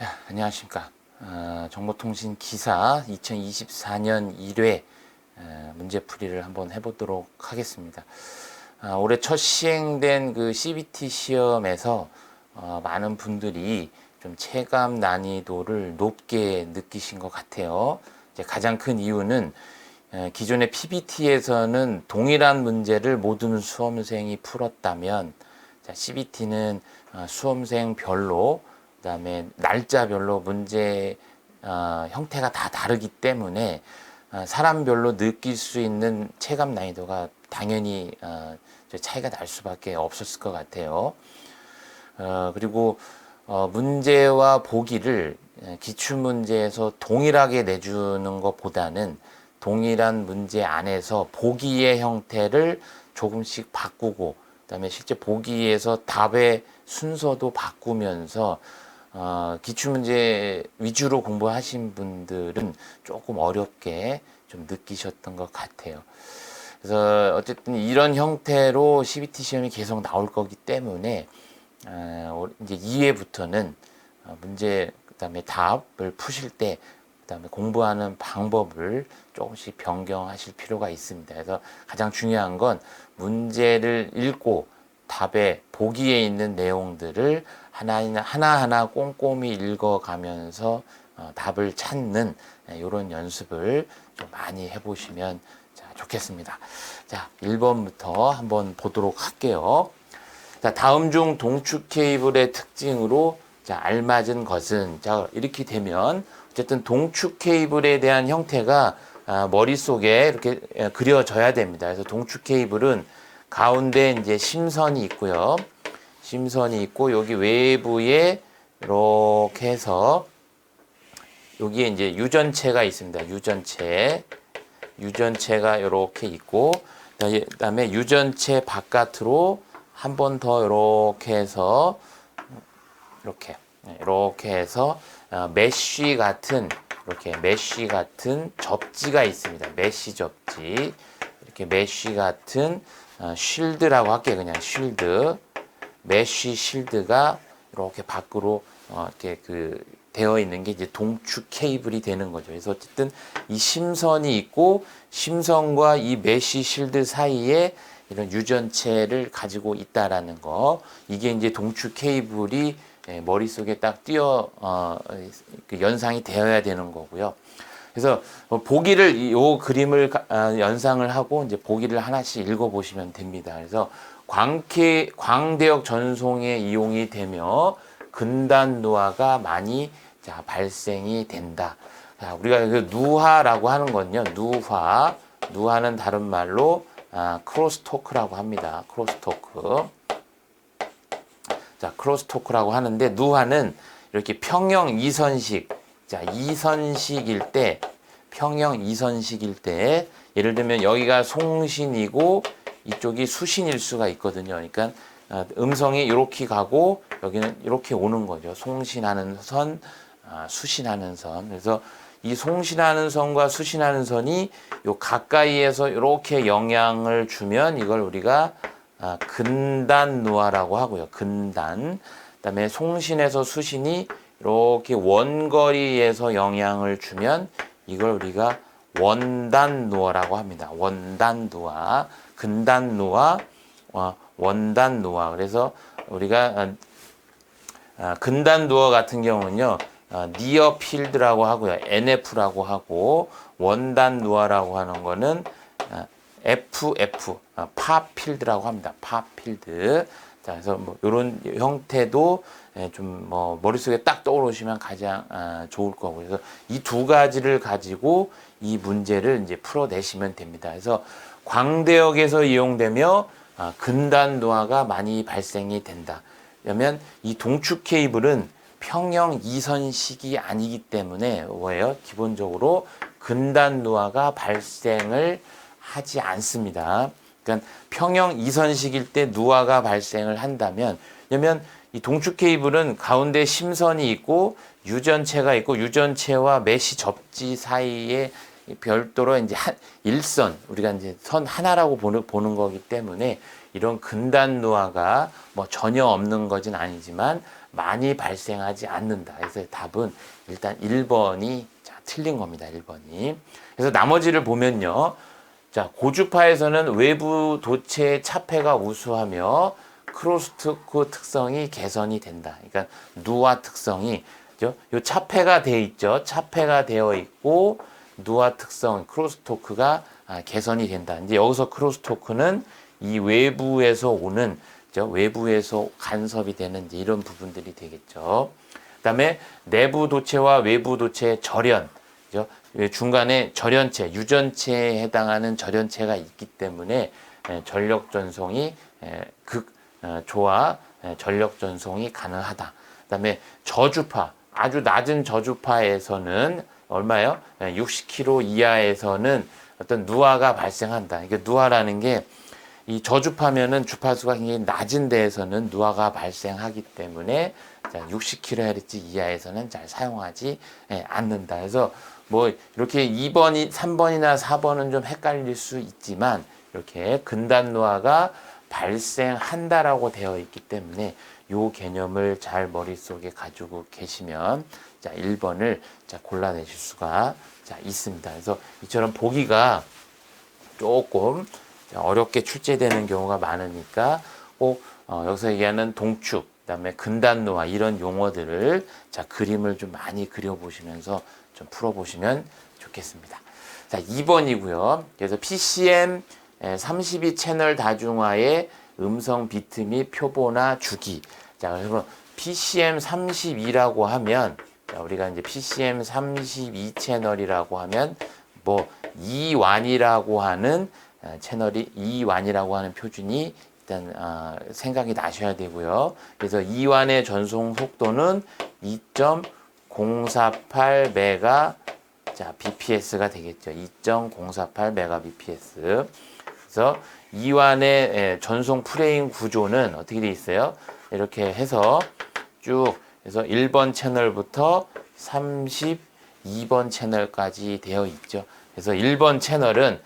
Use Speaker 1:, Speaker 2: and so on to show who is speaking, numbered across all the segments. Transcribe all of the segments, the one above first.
Speaker 1: 자, 안녕하십니까. 정보통신 기사 2024년 1회 문제풀이를 한번 해보도록 하겠습니다. 올해 첫 시행된 그 CBT 시험에서 많은 분들이 좀 체감 난이도를 높게 느끼신 것 같아요. 이제 가장 큰 이유는 기존의 PBT에서는 동일한 문제를 모든 수험생이 풀었다면 CBT는 수험생별로 그다음에 날짜별로 문제 형태가 다 다르기 때문에 사람별로 느낄 수 있는 체감 난이도가 당연히 차이가 날 수밖에 없었을 것 같아요. 그리고 문제와 보기를 기출문제에서 동일하게 내주는 것보다는 동일한 문제 안에서 보기의 형태를 조금씩 바꾸고 그다음에 실제 보기에서 답의 순서도 바꾸면서 기출문제 위주로 공부하신 분들은 조금 어렵게 좀 느끼셨던 것 같아요. 그래서 어쨌든 이런 형태로 CBT 시험이 계속 나올 거기 때문에 이제 2회부터는 문제 그다음에 답을 푸실 때 그다음에 공부하는 방법을 조금씩 변경하실 필요가 있습니다. 그래서 가장 중요한 건 문제를 읽고 답의 보기에 있는 내용들을 하나하나 꼼꼼히 읽어가면서 답을 찾는 이런 연습을 좀 많이 해보시면 좋겠습니다. 자, 1번부터 한번 보도록 할게요. 자, 다음 중 동축 케이블의 특징으로 알맞은 것은 이렇게 되면 어쨌든 동축 케이블에 대한 형태가 머릿속에 이렇게 그려져야 됩니다. 그래서 동축 케이블은 가운데 이제 심선이 있고요. 심선이 있고 여기 외부에 이렇게 해서 여기에 이제 유전체가 있습니다. 유전체가 이렇게 있고 그다음에 유전체 바깥으로 한 번 더 이렇게 해서 이렇게 해서 메쉬 같은 접지가 있습니다. 메쉬 접지. 이렇게 메쉬 같은 쉴드라고 할게요. 그냥 쉴드. 메쉬 쉴드가 이렇게 밖으로 이렇게 되어 있는 게 이제 동축 케이블이 되는 거죠. 그래서 어쨌든 이 심선이 있고 심선과 이 메쉬 쉴드 사이에 이런 유전체를 가지고 있다라는 거. 이게 이제 동축 케이블이 머릿속에 딱 연상이 되어야 되는 거고요. 그래서 보기를 요 그림을 연상을 하고 이제 보기를 하나씩 읽어보시면 됩니다. 그래서 광대역 전송에 이용이 되며 근단 누화가 많이 발생이 된다. 자, 우리가 누화라고 하는 건요. 누화는 다른 말로 크로스토크라고 합니다. 크로스토크라고 하는데 누화는 이렇게 평형 이선식, 평형 이선식일 때 예를 들면 여기가 송신이고 이쪽이 수신일 수가 있거든요. 그러니까 음성이 이렇게 가고 여기는 이렇게 오는 거죠. 송신하는 선, 수신하는 선. 그래서 이 송신하는 선과 수신하는 선이 요 가까이에서 이렇게 영향을 주면 이걸 우리가 근단 누화라고 하고요. 근단. 그다음에 송신에서 수신이 이렇게 원거리에서 영향을 주면 이걸 우리가 원단 누화라고 합니다. 원단 누화, 근단 누화, 원단 누화. 그래서 우리가 근단 누화 같은 경우는요. 니어 필드라고 하고요. NF라고 하고 원단 누화라고 하는 거는 FF, 파 필드라고 합니다. 파 필드. 자, 그래서 뭐 이런 형태도 좀 머릿속에 딱 떠오르시면 가장 좋을 거고. 그래서 이 두 가지를 가지고 이 문제를 이제 풀어내시면 됩니다. 그래서 광대역에서 이용되며 근단 누화가 많이 발생이 된다. 그러면 이 동축 케이블은 평형 이선식이 아니기 때문에 뭐예요? 기본적으로 근단 누화가 발생을 하지 않습니다. 그러니까 평형 이선식일 때 누화가 발생을 한다면, 왜냐면 이 동축 케이블은 가운데 심선이 있고 유전체가 있고 유전체와 메쉬 접지 사이에 별도로 이제 일선, 우리가 이제 선 하나라고 보는 거기 때문에 이런 근단 노화가 뭐 전혀 없는 것은 아니지만 많이 발생하지 않는다. 그래서 답은 일단 1번이 틀린 겁니다. 1번이. 그래서 나머지를 보면요. 자, 고주파에서는 외부 도체의 차폐가 우수하며 크로스토크 특성이 개선이 된다. 그러니까 누화 특성이 요 차폐가 돼 있죠. 차폐가 되어 있고 누화 특성 크로스토크가 개선이 된다. 이제 여기서 크로스토크는 이 외부에서 오는 외부에서 간섭이 되는 이제 이런 부분들이 되겠죠. 그다음에 내부 도체와 외부 도체의 절연, 그죠? 중간에 절연체, 유전체에 해당하는 절연체가 있기 때문에 전력 전송이 극조화 전력 전송이 가능하다. 그다음에 저주파, 아주 낮은 저주파에서는 얼마요? 60km 이하에서는 어떤 누화가 발생한다. 이게 누화라는 게 이 저주파면은 주파수가 굉장히 낮은 데에서는 누화가 발생하기 때문에 60kHz 이하에서는 잘 사용하지 않는다. 그래서 뭐 이렇게 2번이 3번이나 4번은 좀 헷갈릴 수 있지만 이렇게 근단 누화가 발생한다라고 되어 있기 때문에 요 개념을 잘 머릿속에 가지고 계시면 1번을 골라내실 수가 있습니다. 그래서 이처럼 보기가 조금 어렵게 출제되는 경우가 많으니까 꼭 여기서 얘기하는 동축, 그다음에 근단노화 이런 용어들을 그림을 좀 많이 그려보시면서 좀 풀어보시면 좋겠습니다. 자, 2번이고요. 그래서 PCM 32 채널 다중화의 음성 비트 및 표보나 주기. 자, 그래서 PCM 32라고 하면 우리가 이제 PCM 32 채널이라고 하면 뭐 E1이라고 하는 채널이 E1이라고 하는 표준이 일단 생각이 나셔야 되고요. 그래서 E1의 전송 속도는 2.048 메가 BPS가 되겠죠. 2.048 메가 BPS. 그래서 E1의 전송 프레임 구조는 어떻게 되어 있어요? 이렇게 해서 쭉 해서 1번 채널부터 32번 채널까지 되어 있죠. 그래서 1번 채널은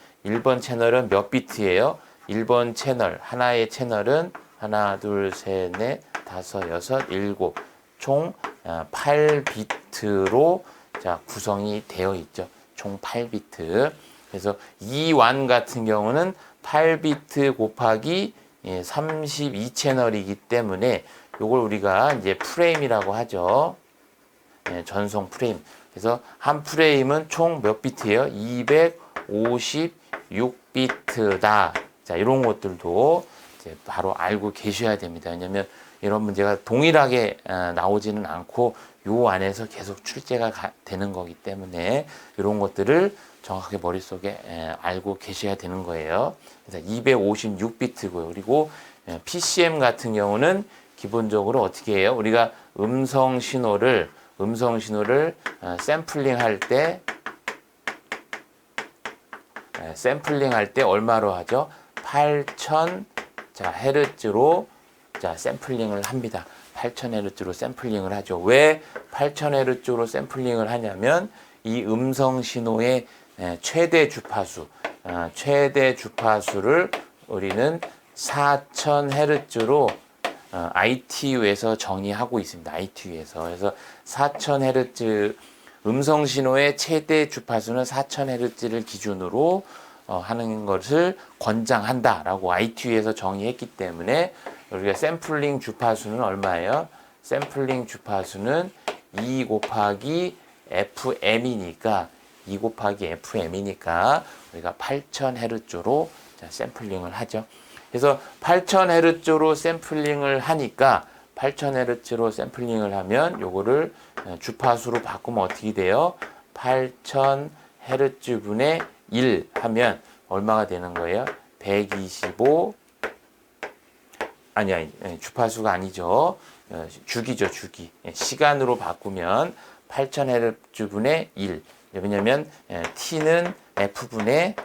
Speaker 1: 몇 비트예요? 1번 채널, 하나의 채널은 하나, 둘, 셋, 넷, 다섯, 여섯, 일곱, 총 8비트로 구성이 되어 있죠. 총 8비트. 그래서 E1 같은 경우는 8비트 곱하기 32채널이기 때문에 요걸 우리가 이제 프레임이라고 하죠. 전송 프레임. 그래서 한 프레임은 총 몇 비트예요? 256비트다. 자, 이런 것들도 이제 바로 알고 계셔야 됩니다. 왜냐면 이런 문제가 동일하게 나오지는 않고 요 안에서 계속 출제가 되는 거기 때문에 이런 것들을 정확하게 머릿속에 알고 계셔야 되는 거예요. 그래서 256비트고요. 그리고 PCM 같은 경우는 기본적으로 어떻게 해요? 우리가 음성 신호를 샘플링 할 때 얼마로 하죠? 8000 헤르츠로 샘플링을 합니다. 8000Hz로 샘플링을 하죠. 왜 8000Hz로 샘플링을 하냐면 이 음성 신호의 최대 주파수를 우리는 4000Hz로 ITU에서 정의하고 있습니다. ITU에서. 그래서 4000Hz 음성 신호의 최대 주파수는 4000Hz를 기준으로 하는 것을 권장한다라고 ITU에서 정의했기 때문에 우리가 샘플링 주파수는 얼마예요? 샘플링 주파수는 2 곱하기 FM이니까 우리가 8000Hz로 샘플링을 하죠. 그래서 8000Hz로 샘플링을 하니까 8000Hz로 샘플링을 하면 요거를 주파수로 바꾸면 어떻게 돼요? 8000Hz분의 1 하면 얼마가 되는 거예요? 125 주파수가 아니죠. 주기죠, 주기. 시간으로 바꾸면 8000Hz분의 1. 왜냐면 T는 F분의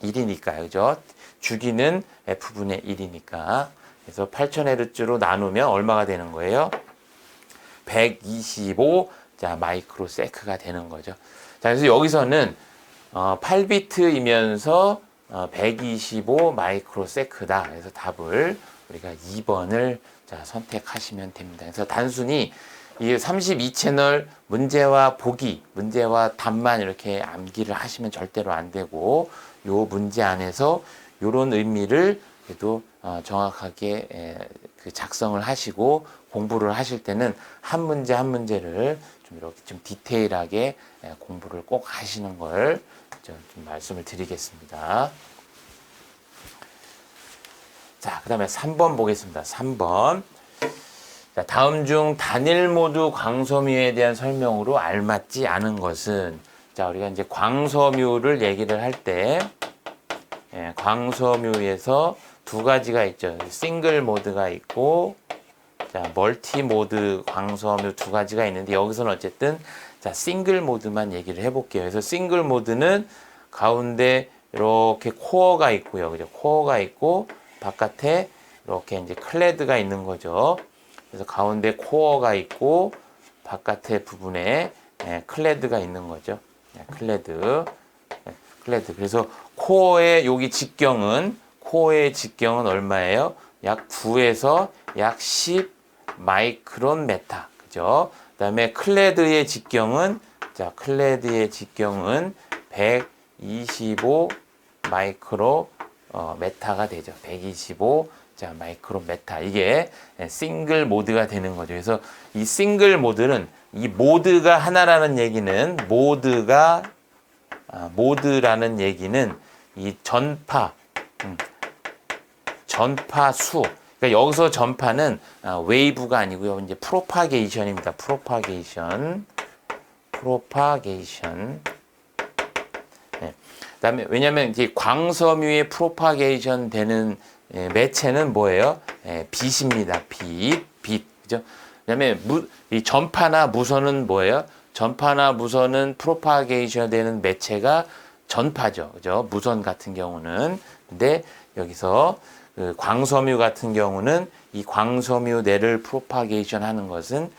Speaker 1: 1이니까요. 그죠? 주기는 F분의 1이니까. 그래서 8000Hz로 나누면 얼마가 되는 거예요? 125 마이크로세크가 되는 거죠. 자, 그래서 여기서는 8비트이면서 125 마이크로세크다. 그래서 답을 우리가 2번을 자, 선택하시면 됩니다. 그래서 단순히 이 32채널 문제와 보기, 문제와 답만 이렇게 암기를 하시면 절대로 안 되고 요 문제 안에서 요런 의미를 그래도 정확하게 그 작성을 하시고 공부를 하실 때는 한 문제 한 문제를 좀 이렇게 좀 디테일하게 공부를 꼭 하시는 걸 좀 말씀을 드리겠습니다. 자, 그 다음에 3번 보겠습니다. 3번. 자, 다음 중 단일 모드 광섬유에 대한 설명으로 알맞지 않은 것은, 자, 우리가 이제 광섬유를 얘기를 할 때, 광섬유에서 두 가지가 있죠. 싱글 모드가 있고, 자, 멀티 모드 광섬유 두 가지가 있는데, 여기서는 어쨌든, 자, 싱글 모드만 얘기를 해볼게요. 그래서 싱글 모드는 가운데 이렇게 코어가 있고요. 그죠? 코어가 있고, 바깥에 이렇게 이제 클레드가 있는 거죠. 그래서 가운데 코어가 있고 바깥에 부분에 클레드가 있는 거죠. 클레드. 그래서 코어의 여기 직경은 얼마예요? 약 9에서 약 10 마이크론 메타. 그죠? 그다음에 클레드의 직경은 125 마이크로 메타가 되죠. 125 자, 마이크로 메타. 이게 싱글 모드가 되는 거죠. 그래서 이 싱글 모드는 이 모드가 하나라는 얘기는 모드라는 얘기는 이 전파수. 그러니까 여기서 전파는 웨이브가 아니고요. 이제 프로파게이션입니다. 프로파게이션. 그다음에 왜냐하면 이제 광섬유의 프로파게이션 되는 매체는 뭐예요? 빛입니다. 빛. 그죠? 그다음에 이 전파나 무선은 뭐예요? 전파나 무선은 프로파게이션 되는 매체가 전파죠. 그죠? 무선 같은 경우는. 근데 여기서 그 광섬유 같은 경우는 이 광섬유 내를 프로파게이션 하는 것은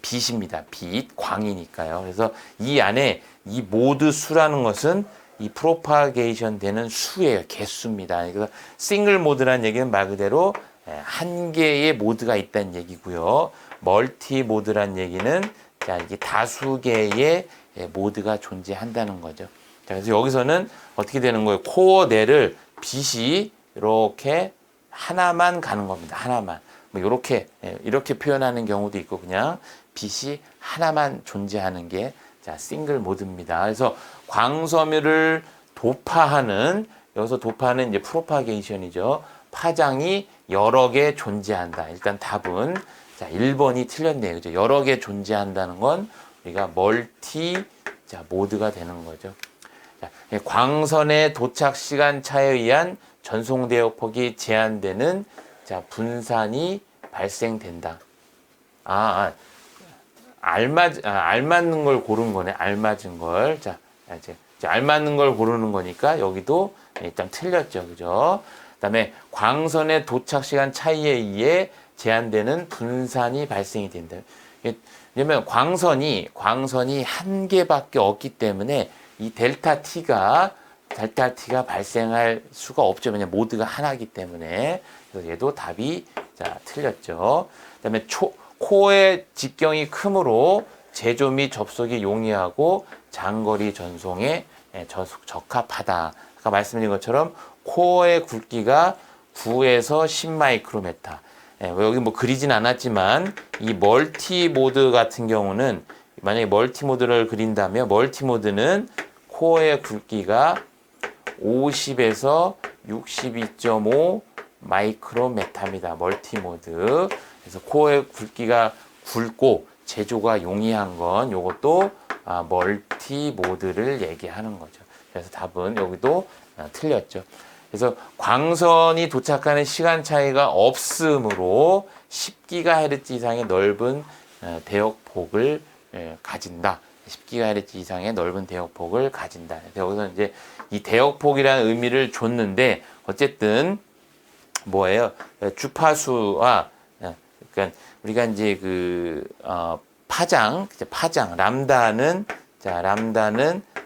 Speaker 1: 빛입니다. 빛, 광이니까요. 그래서 이 안에 이 모드 수라는 것은 이 프로파게이션 되는 수예요. 개수입니다. 그래서 싱글 모드라는 얘기는 말 그대로 한 개의 모드가 있다는 얘기고요. 멀티 모드라는 얘기는 자, 이게 다수 개의 모드가 존재한다는 거죠. 자, 그래서 여기서는 어떻게 되는 거예요? 코어 내를 빛이 이렇게 하나만 가는 겁니다. 하나만. 뭐 이렇게 표현하는 경우도 있고 그냥 빛이 하나만 존재하는 게 자, 싱글 모드입니다. 그래서 광섬유를 여기서 도파하는 이제 프로파게이션이죠. 파장이 여러 개 존재한다. 일단 답은 자, 1번이 틀렸네요. 그죠? 여러 개 존재한다는 건 우리가 멀티 모드가 되는 거죠. 자, 광선의 도착 시간 차에 의한 전송 대역폭이 제한되는 자, 분산이 발생된다. 알맞는 걸 고른 거네. 알맞은 걸. 자, 이제 알맞는 걸 고르는 거니까 여기도 일단 틀렸죠. 그죠? 그다음에 광선의 도착 시간 차이에 의해 제한되는 분산이 발생이 된다. 왜냐면 광선이 한 개밖에 없기 때문에 이 델타 T가 발생할 수가 없죠. 왜냐면 모드가 하나이기 때문에. 그래서 얘도 답이 자, 틀렸죠. 그다음에 코어의 직경이 크므로 제조 및 접속이 용이하고 장거리 전송에 적합하다. 아까 말씀드린 것처럼 코어의 굵기가 9에서 10 마이크로메타. 여기 뭐 그리진 않았지만 이 멀티 모드 같은 경우는 만약에 멀티 모드를 그린다면 멀티 모드는 코어의 굵기가 50에서 62.5 마이크로메타입니다. 멀티 모드. 그래서 코어의 굵기가 굵고 제조가 용이한 건 요것도 멀티 모드를 얘기하는 거죠. 그래서 답은 여기도 틀렸죠. 그래서 광선이 도착하는 시간 차이가 없으므로 10GHz 이상의 넓은 대역폭을 가진다. 10GHz 이상의 넓은 대역폭을 가진다. 여기서 이제 이 대역폭이라는 의미를 줬는데 어쨌든 뭐예요? 주파수와 그러니까 우리가 이제 파장 람다는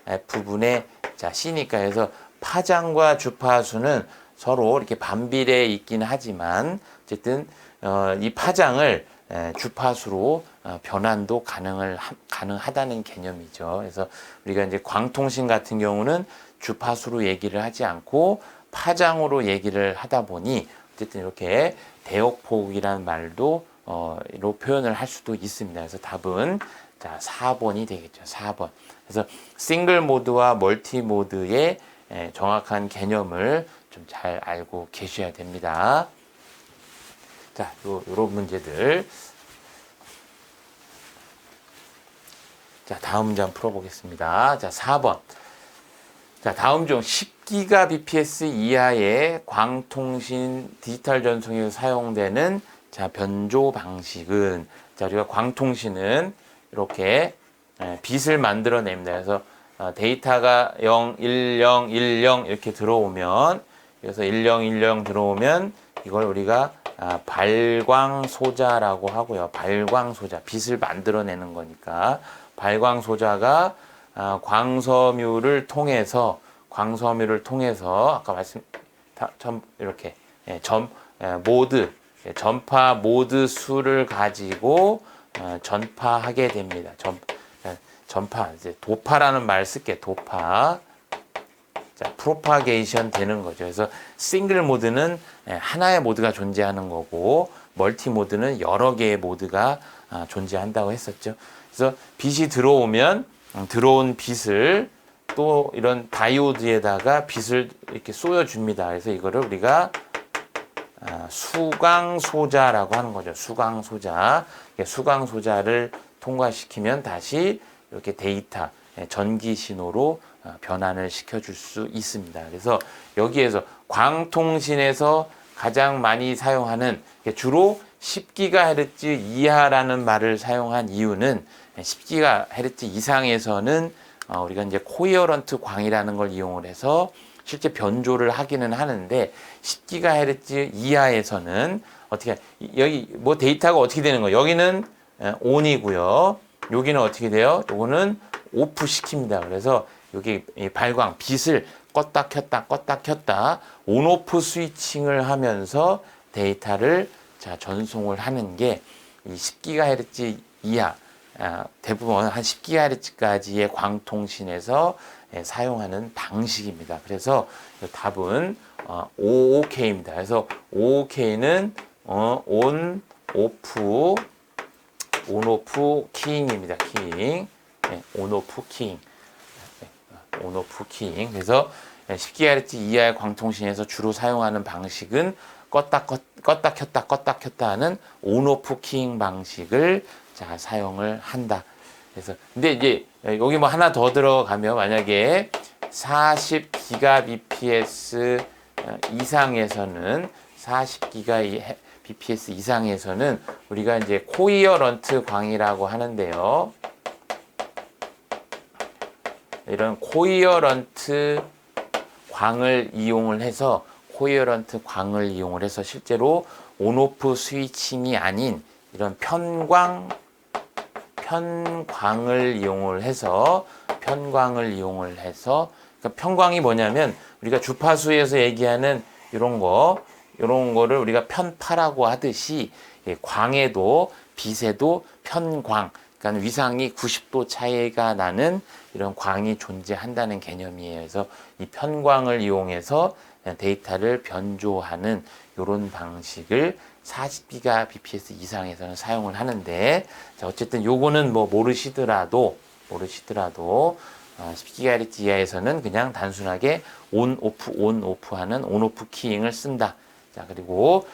Speaker 1: F분의 C니까 해서 파장과 주파수는 서로 이렇게 반비례해 있긴 하지만 어쨌든 이 파장을 주파수로 변환도 가능하다는 개념이죠. 그래서 우리가 이제 광통신 같은 경우는 주파수로 얘기를 하지 않고 파장으로 얘기를 하다 보니 어쨌든 이렇게 대역폭이라는 말도 로 표현을 할 수도 있습니다. 그래서 답은 자 4번이 되겠죠. 4번. 그래서 싱글 모드와 멀티 모드의 정확한 개념을 좀 잘 알고 계셔야 됩니다. 자, 요런 문제들. 자, 다음 문제 한번 풀어보겠습니다. 자, 4번. 자, 다음 중 10GBps 이하의 광통신 디지털 전송에 사용되는 자, 변조 방식은 자, 우리가 광통신은 이렇게 빛을 만들어냅니다. 그래서 데이터가 0, 1, 0, 1, 0 이렇게 들어오면 그래서 1, 0, 1, 0 들어오면 이걸 우리가 발광소자라고 하고요. 발광소자, 빛을 만들어내는 거니까 발광소자가 광섬유를 통해서 아까 이렇게 전파 모드 수를 가지고 전파하게 됩니다. 전파 이제 도파라는 말 쓸게. 도파. 자, 프로파게이션 되는 거죠. 그래서 싱글 모드는 하나의 모드가 존재하는 거고 멀티 모드는 여러 개의 모드가 존재한다고 했었죠. 그래서 빛이 들어오면 들어온 빛을 또 이런 다이오드에다가 빛을 이렇게 쏘여줍니다. 그래서 이거를 우리가 수광소자라고 하는 거죠. 수광소자를 통과시키면 다시 이렇게 데이터, 전기 신호로 변환을 시켜줄 수 있습니다. 그래서 여기에서 광통신에서 가장 많이 사용하는 주로 10GHz 이하라는 말을 사용한 이유는 10GHz 이상에서는 우리가 이제 코이어런트 광이라는 걸 이용을 해서 실제 변조를 하기는 하는데 10GHz 이하에서는 어떻게 여기 뭐 데이터가 어떻게 되는 거예요? 여기는 ON이고요. 여기는 어떻게 돼요? 요거는 오프 시킵니다. 그래서 여기 발광 빛을 껐다 켰다 온오프 스위칭을 하면서 데이터를 전송을 하는 게 이 10GHz 이하 대부분 한 10GHz까지의 광통신에서 사용하는 방식입니다. 그래서 답은 OOK입니다. 그래서 OOK는 온 오프 키잉입니다. 키잉. 온오프 키잉. 온오프 키잉. 그래서 10GHz 이하의 광통신에서 주로 사용하는 방식은 껐다 켰다 하는 온오프 키잉 방식을 사용을 한다. 그래서 근데 이제 여기 뭐 하나 더 들어가면 만약에 40GBps 이상에서는 우리가 이제 코이어런트 광이라고 하는데요. 이런 코이어런트 광을 이용을 해서 실제로 온오프 스위칭이 아닌 이런 편광을 이용을 해서 그러니까 편광이 뭐냐면 우리가 주파수에서 얘기하는 이런 거를 우리가 편파라고 하듯이 광에도 빛에도 편광, 그러니까 위상이 90도 차이가 나는 이런 광이 존재한다는 개념이에요. 그래서 이 편광을 이용해서 데이터를 변조하는 이런 방식을 40GBps 이상에서는 사용을 하는데, 자, 어쨌든 요거는 뭐 모르시더라도 10GHz 이하에서는 그냥 단순하게 온오프 하는 온오프 키잉을 쓴다. 자, 그리고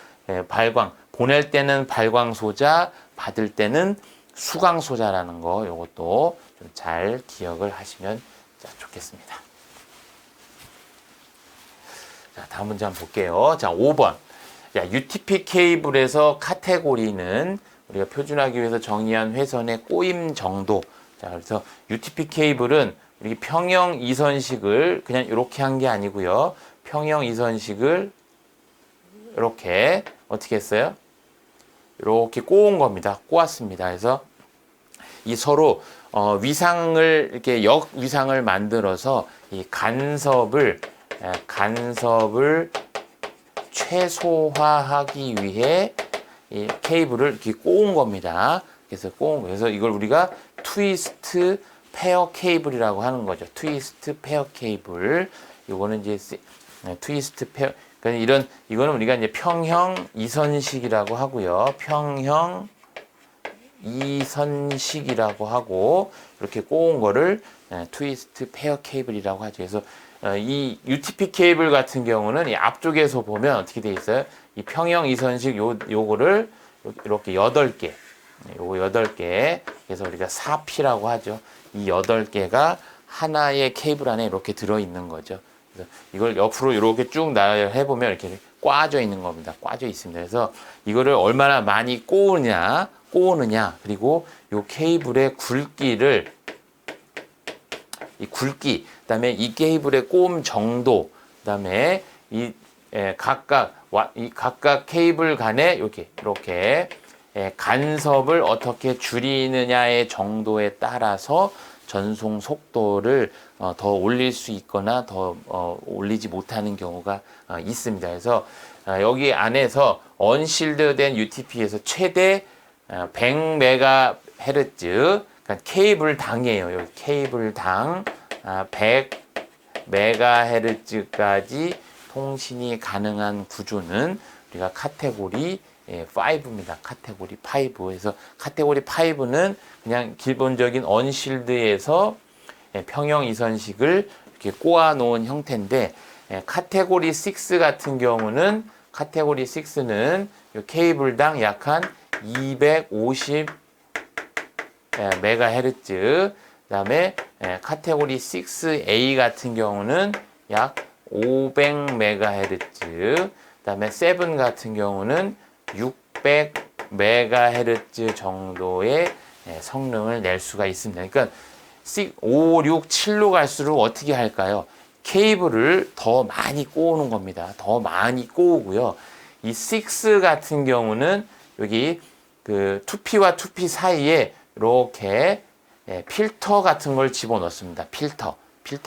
Speaker 1: 발광, 보낼 때는 발광소자, 받을 때는 수광소자라는 거, 요것도 좀 잘 기억을 하시면 좋겠습니다. 자, 다음 문제 한번 볼게요. 자, 5번. 자, UTP 케이블에서 카테고리는 우리가 표준하기 위해서 정의한 회선의 꼬임 정도. 자, 그래서 UTP 케이블은 이렇게 평형 이선식을 그냥 이렇게 한 게 아니고요. 평형 이선식을 이렇게 어떻게 했어요? 이렇게 꼬은 겁니다. 꼬았습니다. 그래서 이 서로 위상을 이렇게 역위상을 만들어서 이 간섭을 간섭을 최소화하기 위해 이 케이블을 이렇게 꼬은 겁니다. 그래서 이걸 우리가 트위스트 페어 케이블이라고 하는 거죠. 트위스트 페어 케이블. 이거는 이제 트위스트 페어. 그러니까 이거는 우리가 이제 평형 이선식이라고 하고요. 평형 이선식이라고 하고 이렇게 꼬은 거를 트위스트 페어 케이블이라고 하죠. 그래서 이 UTP 케이블 같은 경우는 이 앞쪽에서 보면 어떻게 돼 있어요? 이 평형 이선식 요거를 이렇게 8개. 요거 8개. 그래서 우리가 4P라고 하죠. 이 8개가 하나의 케이블 안에 이렇게 들어 있는 거죠. 그래서 이걸 옆으로 이렇게 쭉 나열해 보면 이렇게 꽈져 있는 겁니다. 꽈져 있습니다. 그래서 이거를 얼마나 많이 꼬느냐, 그리고 요 케이블의 굵기를 이 굵기, 그다음에 이 케이블의 꼬음 정도, 그다음에 각각 케이블 간에 이렇게 간섭을 어떻게 줄이느냐의 정도에 따라서 전송 속도를 더 올릴 수 있거나 더 올리지 못하는 경우가 있습니다. 그래서 여기 안에서 언실드된 UTP에서 최대 100MHz, 그러니까 케이블 당이에요. 여기 케이블 당 100MHz까지 통신이 가능한 구조는 우리가 카테고리 5입니다. 카테고리 5. 그래서 카테고리 5는 그냥 기본적인 언실드에서 평형 이선식을 이렇게 꼬아 놓은 형태인데, 카테고리 6 같은 경우는 카테고리 6는 케이블당 약 한 250 메가헤르츠, 그다음에 카테고리 6A 같은 경우는 약 500 메가헤르츠, 그다음에 7 같은 경우는 600 메가헤르츠 정도의 성능을 낼 수가 있습니다. 그러니까 5, 6, 7로 갈수록 어떻게 할까요? 케이블을 더 많이 꼬우는 겁니다. 더 많이 꼬우고요. 이 6 같은 경우는 여기 그 2P와 2P 사이에 이렇게 필터 같은 걸 집어넣습니다. 필터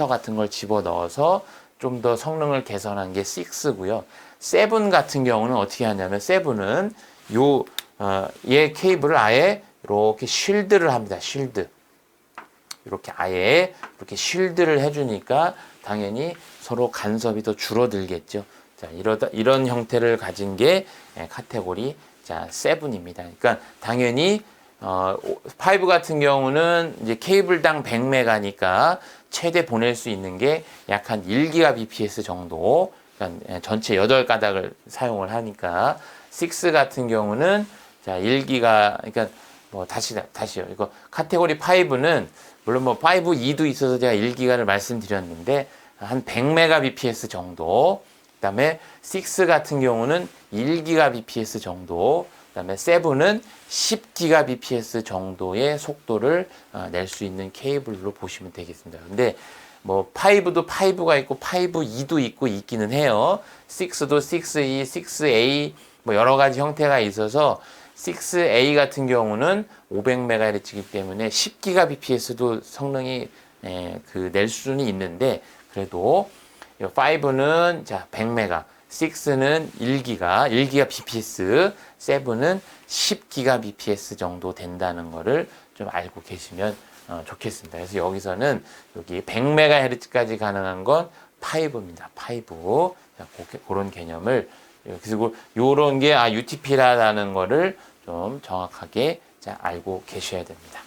Speaker 1: 같은 걸 집어넣어서 좀 더 성능을 개선한 게 6고요. 7 같은 경우는 어떻게 하냐면 7은 얘 케이블을 아예 이렇게 쉴드를 합니다. 이렇게 아예 이렇게 쉴드를 해주니까 당연히 서로 간섭이 더 줄어들겠죠. 자, 이런 형태를 가진 게 카테고리 7입니다. 그러니까 당연히 5 같은 경우는 이제 케이블당 100메가니까 최대 보낼 수 있는 게 약 한 1GBps 정도, 그러니까 전체 8가닥을 사용을 하니까 6 같은 경우는 자 1기가, 그러니까 뭐 다시요. 이거 카테고리 5는 물론 뭐 5E도 있어서 제가 1기가를 말씀드렸는데 한 100메가bps 정도, 그다음에 6 같은 경우는 1GBps 정도, 그다음에 7은 10GBps 정도의 속도를 낼 수 있는 케이블로 보시면 되겠습니다. 근데 뭐 5도 5가 있고 5E도 있기는 해요. 6도 6E, 6A 뭐 여러 가지 형태가 있어서 6A 같은 경우는 500MHz이기 때문에 10GBps도 성능이 낼 수는 있는데, 그래도 5는 자 100MB, 6는 1GBps, 7은 10GBps 정도 된다는 거를 좀 알고 계시면 좋겠습니다. 그래서 여기서는 여기 100MHz까지 가능한 건 5입니다. 5. 그런 개념을, 그리고 요런 게 UTP라는 거를 좀 정확하게 알고 계셔야 됩니다.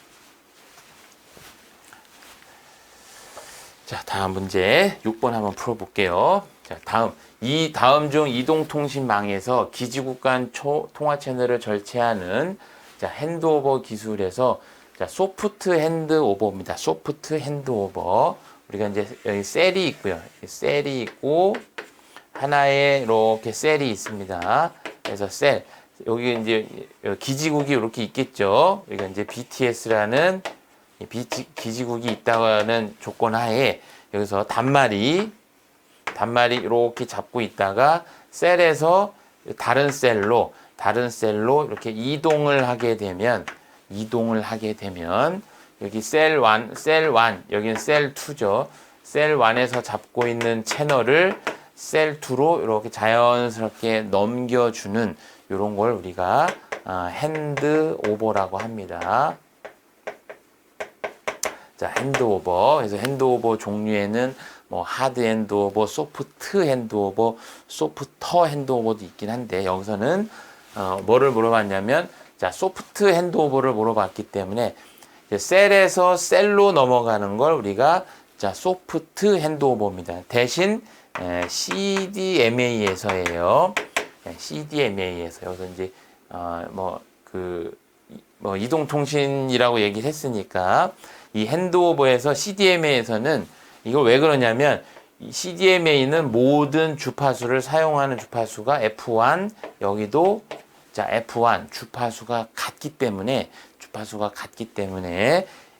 Speaker 1: 자, 다음 문제 6번 한번 풀어볼게요. 자, 다음 중 이동통신망에서 기지국 간 통화 채널을 절체하는 핸드오버 기술에서 소프트 핸드오버입니다. 소프트 핸드오버. 우리가 이제 여기 셀이 있고요. 셀이 있고 하나에 이렇게 셀이 있습니다. 그래서 셀, 여기 이제 기지국이 이렇게 있겠죠. 여기가 이제 BTS라는 기지국이 있다는 조건 하에 여기서 단말이 이렇게 잡고 있다가 셀에서 다른 셀로 이렇게 이동을 하게 되면 여기 셀 1, 여기는 셀 2죠. 셀 1에서 잡고 있는 채널을 셀 2로 이렇게 자연스럽게 넘겨주는 이런 걸 우리가 핸드 오버라고 합니다. 자, 핸드 오버. 그래서 핸드 오버 종류에는 뭐 하드 핸드 오버, 소프트 핸드 오버, 소프터 핸드 오버도 있긴 한데 여기서는 뭐를 물어봤냐면 자, 소프트 핸드 오버를 물어봤기 때문에 셀에서 셀로 넘어가는 걸 우리가 자, 소프트 핸드 오버입니다. 대신 CDMA에서예요. CDMA에서 여기서 이제 이동통신이라고 얘기를 했으니까 이 핸드오버에서 CDMA에서는 이걸 왜 그러냐면 이 CDMA는 모든 주파수를 사용하는 주파수가 F1 여기도 자 F1 주파수가 같기 때문에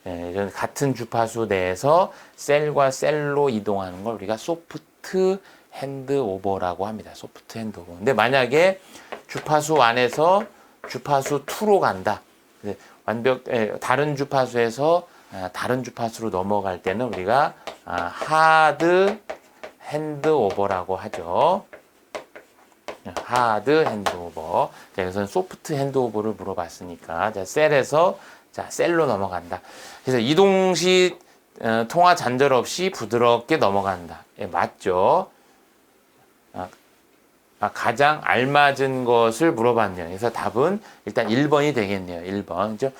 Speaker 1: 이런 같은 주파수 내에서 셀과 셀로 이동하는 걸 우리가 소프트 핸드오버라고 합니다. 소프트 핸드오버. 근데 만약에 주파수 1에서 주파수 2로 간다. 다른 주파수에서 다른 주파수로 넘어갈 때는 우리가 하드 핸드오버라고 하죠. 하드 핸드오버. 자, 여기서는 소프트 핸드오버를 물어봤으니까 자, 셀에서 자, 셀로 넘어간다. 그래서 이동시 통화 잔절 없이 부드럽게 넘어간다. 예, 맞죠? 가장 알맞은 것을 물어봤네요. 그래서 답은 일단 1번이 되겠네요. 1번. 그죠?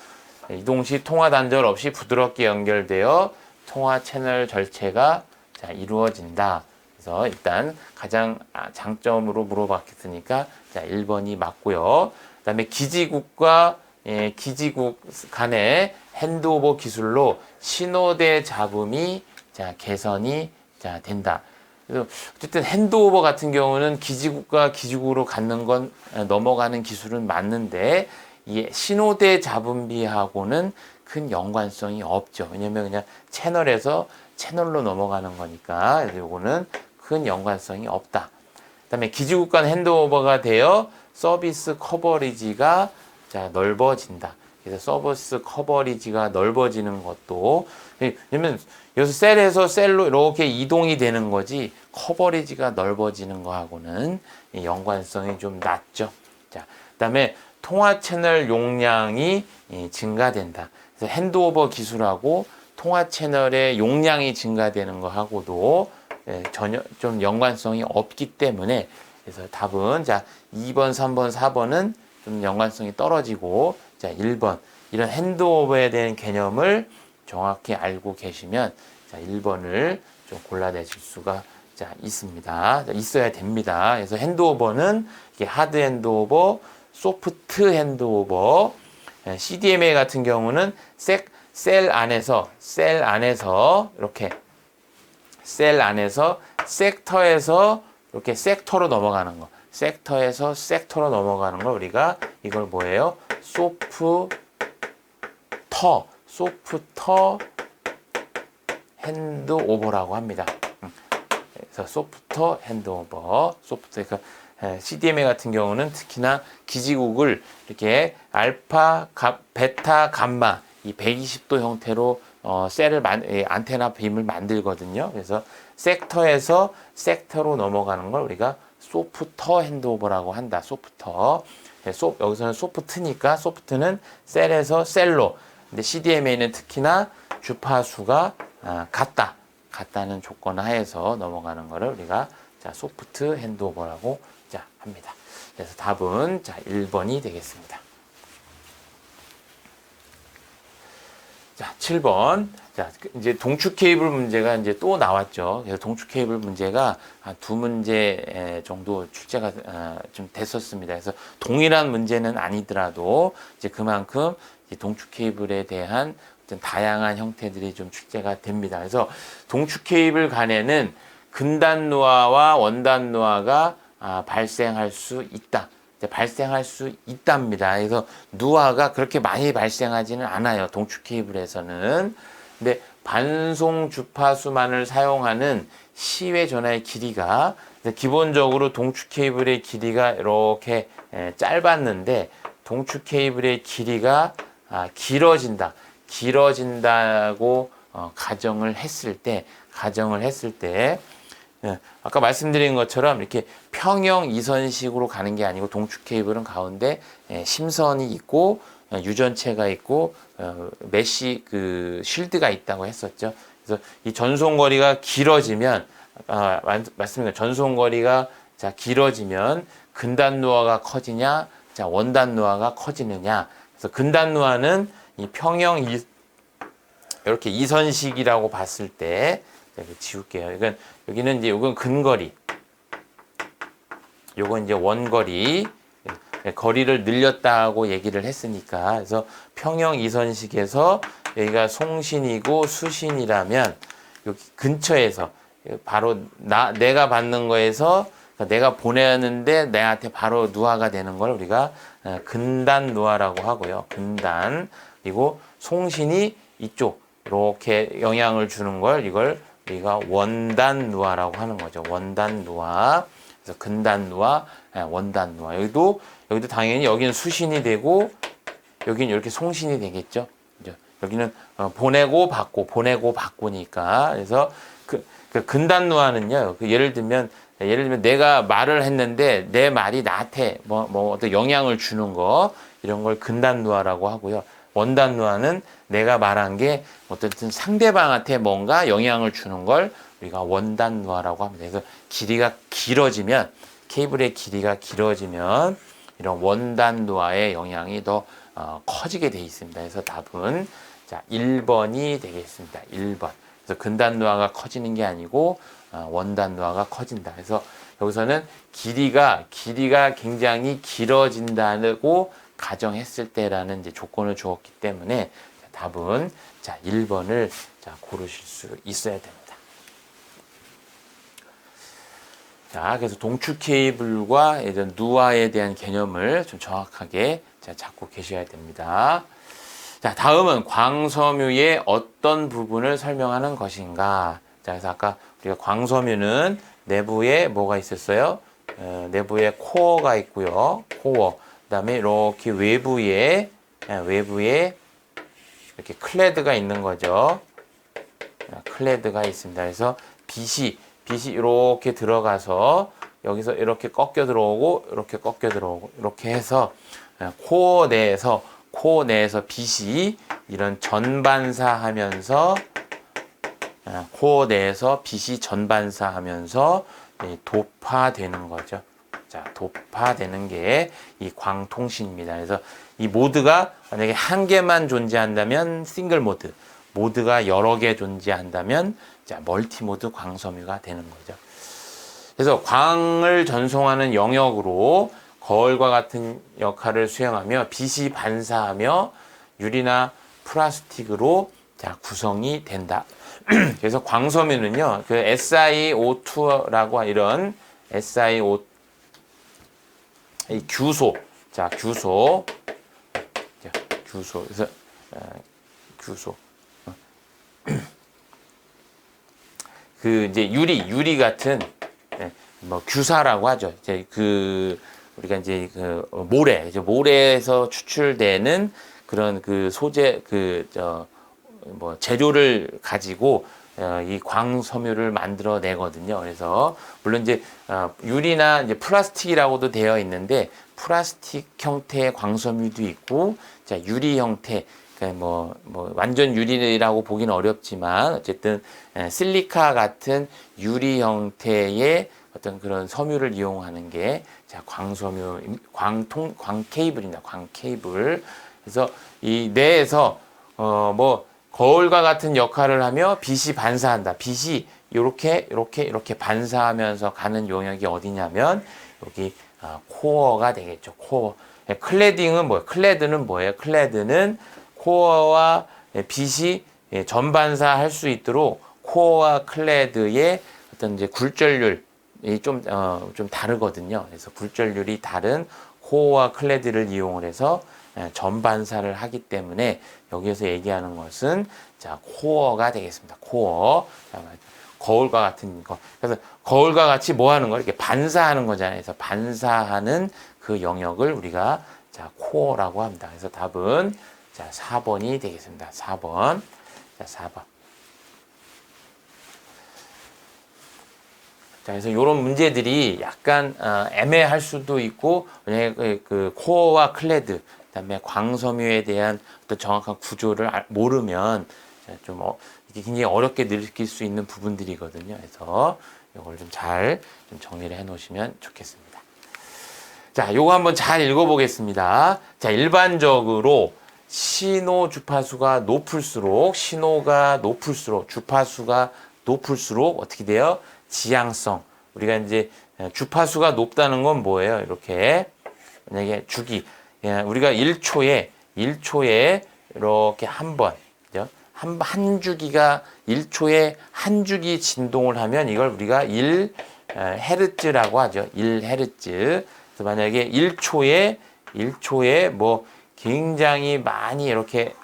Speaker 1: 이동시 통화 단절 없이 부드럽게 연결되어 통화 채널 절체가 자, 이루어진다. 그래서 일단 가장 장점으로 물어봤으니까 자, 1번이 맞고요. 그다음에 기지국과 기지국 간의 핸드오버 기술로 신호대 잡음이 자, 개선이 자, 된다. 그래서 어쨌든 핸드오버 같은 경우는 기지국과 기지국으로 갖는 건 넘어가는 기술은 맞는데 이 신호대 잡음비하고는 큰 연관성이 없죠. 왜냐면 그냥 채널에서 채널로 넘어가는 거니까 이거는 큰 연관성이 없다. 그다음에 기지국 간 핸드오버가 되어 서비스 커버리지가 자, 넓어진다. 그래서 서비스 커버리지가 넓어지는 것도 왜냐면 여기서 셀에서 셀로 이렇게 이동이 되는 거지 커버리지가 넓어지는 거하고는 연관성이 좀 낮죠. 자, 그다음에 통화 채널 용량이 증가된다. 그래서 핸드오버 기술하고 통화 채널의 용량이 증가되는 거하고도 전혀 좀 연관성이 없기 때문에 그래서 답은 자 2번, 3번, 4번은 좀 연관성이 떨어지고 자 1번 이런 핸드오버에 대한 개념을 정확히 알고 계시면 자 1번을 좀 골라내실 수가 자 있습니다. 자, 있어야 됩니다. 그래서 핸드오버는 이게 하드 핸드오버, 소프트 핸드오버, CDMA 같은 경우는 셀 안에서 이렇게 셀 안에서 섹터에서 이렇게 섹터로 넘어가는 거. 섹터에서 섹터로 넘어가는 걸 우리가 이걸 뭐예요? 소프터 핸드오버라고 합니다. 그래서 소프터 핸드오버, 그러니까 CDMA 같은 경우는 특히나 기지국을 이렇게 알파, 베타, 감마 이 120도 형태로 셀을 안테나 빔을 만들거든요. 그래서 섹터에서 섹터로 넘어가는 걸 우리가 소프터 핸드오버라고 한다. 소프터. 여기서는 소프트니까 소프트는 셀에서 셀로. 근데 CDMA는 특히나 주파수가 같다는 조건 하에서 넘어가는 거를 우리가 자, 소프트 핸드오버라고 자, 합니다. 그래서 답은 자, 1번이 되겠습니다. 자, 7번. 자, 이제 동축 케이블 문제가 이제 또 나왔죠. 그래서 동축 케이블 문제가 한 2문제 정도 출제가 좀 됐었습니다. 그래서 동일한 문제는 아니더라도 이제 그만큼 이제 동축 케이블에 대한 다양한 형태들이 좀 출제가 됩니다. 그래서 동축 케이블 간에는 근단 노화와 원단 노화가 발생할 수 있다. 발생할 수 있답니다. 그래서 누화가 그렇게 많이 발생하지는 않아요. 동축 케이블에서는. 근데 반송 주파수만을 사용하는 시외 전하의 길이가 기본적으로 동축 케이블의 길이가 이렇게 짧았는데 동축 케이블의 길이가 길어진다고 가정을 했을 때 가정을 했을 때 아까 말씀드린 것처럼 이렇게 평형 이선식으로 가는 게 아니고 동축 케이블은 가운데 심선이 있고 유전체가 있고 메쉬 그 쉴드가 있다고 했었죠. 그래서 이 전송거리가 길어지면 말씀드린 전송거리가 자 길어지면 근단 노화가 커지냐, 자 원단 노화가 커지느냐. 그래서 근단 노화는 이 평형 이렇게 이선식이라고 봤을 때 지울게요. 이건 여기는 이제 이건 근거리, 요건 이제 원거리. 거리를 늘렸다고 얘기를 했으니까 그래서 평형 이선식에서 여기가 송신이고 수신이라면 여기 근처에서 바로 내가 받는 거에서 그러니까 내가 보내는데 내한테 바로 누화가 되는 걸 우리가 근단 누화라고 하고요. 근단. 그리고 송신이 이쪽 이렇게 영향을 주는 걸 이걸 우리가 원단 누화라고 하는 거죠. 원단 누화. 그래서 근단 누화, 원단 누화. 여기도 당연히 여기는 수신이 되고 여기는 이렇게 송신이 되겠죠. 여기는 보내고 받고 바꾸니까. 그래서 그 근단 누화는요. 예를 들면 내가 말을 했는데 내 말이 나한테 뭐 어떤 영향을 주는 거 이런 걸 근단 누화라고 하고요. 원단 누화는 내가 말한 게 어쨌든 상대방한테 뭔가 영향을 주는 걸 우리가 원단 누화라고 합니다. 그래서 길이가 길어지면 케이블의 길이가 길어지면 이런 원단 누화의 영향이 더 커지게 돼 있습니다. 그래서 답은 자 1번이 되겠습니다. 1번. 그래서 근단 누화가 커지는 게 아니고 원단 누화가 커진다. 그래서 여기서는 길이가 굉장히 길어진다고 가정했을 때라는 이제 조건을 주었기 때문에 답은 자 1번을 자 고르실 수 있어야 됩니다. 자, 그래서 동축 케이블과 누화에 대한 개념을 좀 정확하게 자, 잡고 계셔야 됩니다. 자, 다음은 광섬유의 어떤 부분을 설명하는 것인가? 자, 그래서 아까 우리가 광섬유는 내부에 뭐가 있었어요? 내부에 코어가 있고요. 코어. 그다음에 이렇게 외부에 이렇게 클레드가 있는 거죠. 클레드가 있습니다. 그래서 빛이 이렇게 들어가서 여기서 이렇게 꺾여 들어오고 이렇게 해서 코어 내에서 빛이 이런 전반사하면서 코어 내에서 빛이 전반사하면서 도파되는 거죠. 자, 도파되는 게 이 광통신입니다. 그래서 이 모드가 만약에 한 개만 존재한다면 싱글 모드, 모드가 여러 개 존재한다면 자, 멀티 모드 광섬유가 되는 거죠. 그래서 광을 전송하는 영역으로 거울과 같은 역할을 수행하며 빛이 반사하며 유리나 플라스틱으로 자, 구성이 된다. 그래서 광섬유는요, 그 SiO2라고 이런 SiO2 이 규소, 자 규소, 그래서 규소, 그 이제 유리 같은 뭐 규사라고 하죠. 이제 우리가 이제 모래에서 추출되는 그런 그 소재 뭐 재료를 가지고 이 광섬유를 만들어내거든요. 그래서 물론 이제 유리나 이제 플라스틱이라고도 되어 있는데 플라스틱 형태의 광섬유도 있고 자 유리 형태 그러니까 뭐 완전 유리라고 보기는 어렵지만 어쨌든 실리카 같은 유리 형태의 어떤 그런 섬유를 이용하는 게 자 광섬유 광 케이블입니다. 광 케이블. 그래서 이 내에서 뭐 거울과 같은 역할을 하며 빛이 반사한다. 빛이 이렇게 반사하면서 가는 영역이 어디냐면 여기 코어가 되겠죠. 코어. 클레딩은 뭐예요? 클레드는 뭐예요? 클레드는 코어와 빛이 전반사할 수 있도록 코어와 클레드의 어떤 이제 굴절률이 좀 다르거든요. 그래서 굴절률이 다른 코어와 클레드를 이용을 해서 전반사를 하기 때문에 여기에서 얘기하는 것은 자 코어가 되겠습니다. 코어. 자, 거울과 같은 거. 그래서 거울과 같이 뭐 하는 거? 이렇게 반사하는 거잖아요. 그래서 반사하는 그 영역을 우리가 자 코어라고 합니다. 그래서 답은 자 4번이 되겠습니다. 4번. 자 4번. 자, 그래서 이런 문제들이 약간 애매할 수도 있고, 왜냐하면 그 코어와 클레드, 그다음에 광섬유에 대한 어떤 정확한 구조를 모르면 좀 이게 굉장히 어렵게 느낄 수 있는 부분들이거든요. 그래서 이걸 좀 잘 좀 정리를 해 놓으시면 좋겠습니다. 자, 요거 한번 잘 읽어보겠습니다. 자, 일반적으로 신호 주파수가 높을수록, 신호가 높을수록, 주파수가 높을수록 어떻게 돼요? 지향성. 우리가 이제 주파수가 높다는 건 뭐예요? 이렇게 만약에 주기, 우리가 1초에 이렇게 한 번, 한 주기가 1초에 한 주기 진동을 하면 이걸 우리가 1헤르츠라고 하죠. 1헤르츠. 그래서 만약에 1초에 뭐 굉장히 많이 이렇게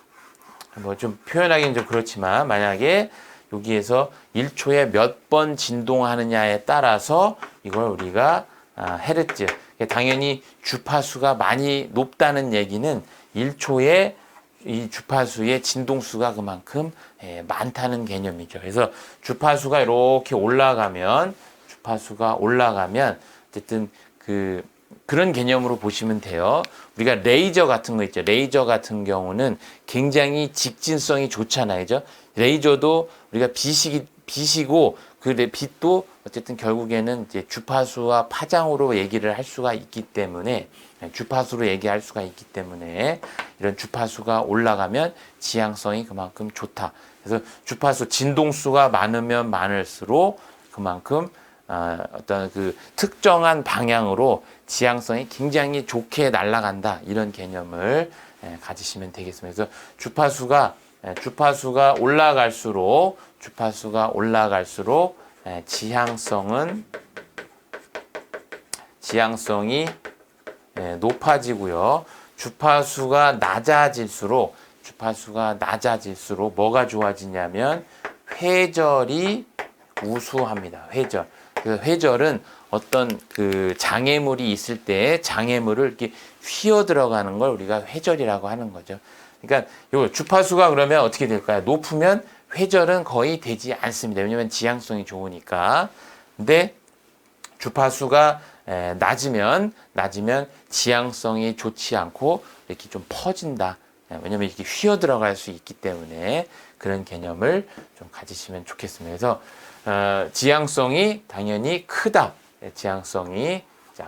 Speaker 1: 뭐 좀 표현하기는 좀 그렇지만 만약에 여기에서 1초에 몇 번 진동하느냐에 따라서 이걸 우리가 헤르츠. 당연히 주파수가 많이 높다는 얘기는 1초에 이 주파수의 진동수가 그만큼 많다는 개념이죠. 그래서 주파수가 이렇게 올라가면 어쨌든 그런 개념으로 보시면 돼요. 우리가 레이저 같은 거 있죠. 레이저 같은 경우는 굉장히 직진성이 좋잖아요. 그죠? 레이저도 우리가 빛이고 그 빛도 어쨌든 결국에는 이제 주파수와 파장으로 얘기를 할 수가 있기 때문에 주파수로 얘기할 수가 있기 때문에 이런 주파수가 올라가면 지향성이 그만큼 좋다. 그래서 주파수 진동수가 많으면 많을수록 그만큼 어떤 그 특정한 방향으로 지향성이 굉장히 좋게 날아간다. 이런 개념을 가지시면 되겠습니다. 그래서 주파수가 올라갈수록 지향성이 높아지고요. 주파수가 낮아질수록 뭐가 좋아지냐면 회절이 우수합니다. 그 회절은 어떤 그 장애물이 있을 때 장애물을 이렇게 휘어 들어가는 걸 우리가 회절이라고 하는 거죠. 그러니까 요 주파수가 그러면 어떻게 될까요? 높으면 회절은 거의 되지 않습니다. 왜냐하면 지향성이 좋으니까. 근데 주파수가 낮으면 지향성이 좋지 않고 이렇게 좀 퍼진다. 왜냐하면 이렇게 휘어 들어갈 수 있기 때문에 그런 개념을 좀 가지시면 좋겠습니다. 그래서 지향성이 당연히 크다. 지향성이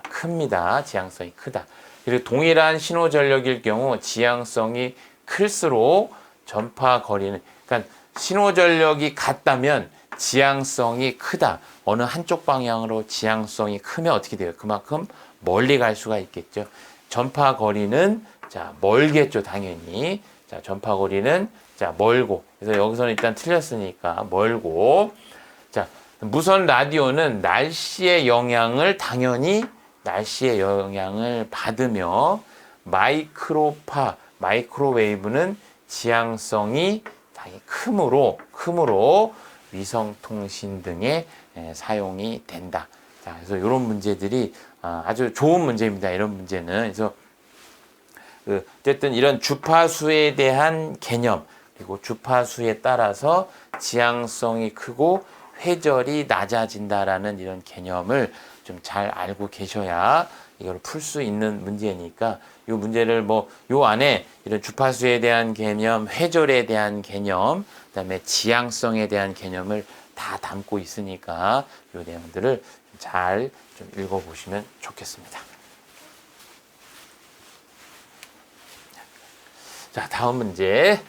Speaker 1: 큽니다. 지향성이 크다. 그리고 동일한 신호 전력일 경우 지향성이 클수록 전파 거리는, 그러니까 신호 전력이 같다면 지향성이 크다. 어느 한쪽 방향으로 지향성이 크면 어떻게 돼요? 그만큼 멀리 갈 수가 있겠죠. 전파 거리는 멀겠죠, 당연히. 전파 거리는 멀고. 그래서 여기서는 일단 틀렸으니까 멀고. 무선 라디오는 날씨의 영향을 받으며 마이크로웨이브는 지향성이 당연히 크므로 위성통신 등에 사용이 된다. 그래서 이런 문제들이 아주 좋은 문제입니다. 이런 문제는. 그래서 어쨌든 이런 주파수에 대한 개념, 그리고 주파수에 따라서 지향성이 크고 회절이 낮아진다라는 이런 개념을 좀 잘 알고 계셔야 이걸 풀 수 있는 문제니까 이 문제를 요 안에 이런 주파수에 대한 개념, 회절에 대한 개념, 그다음에 지향성에 대한 개념을 다 담고 있으니까 이 내용들을 잘 좀 읽어보시면 좋겠습니다. 자, 다음 문제.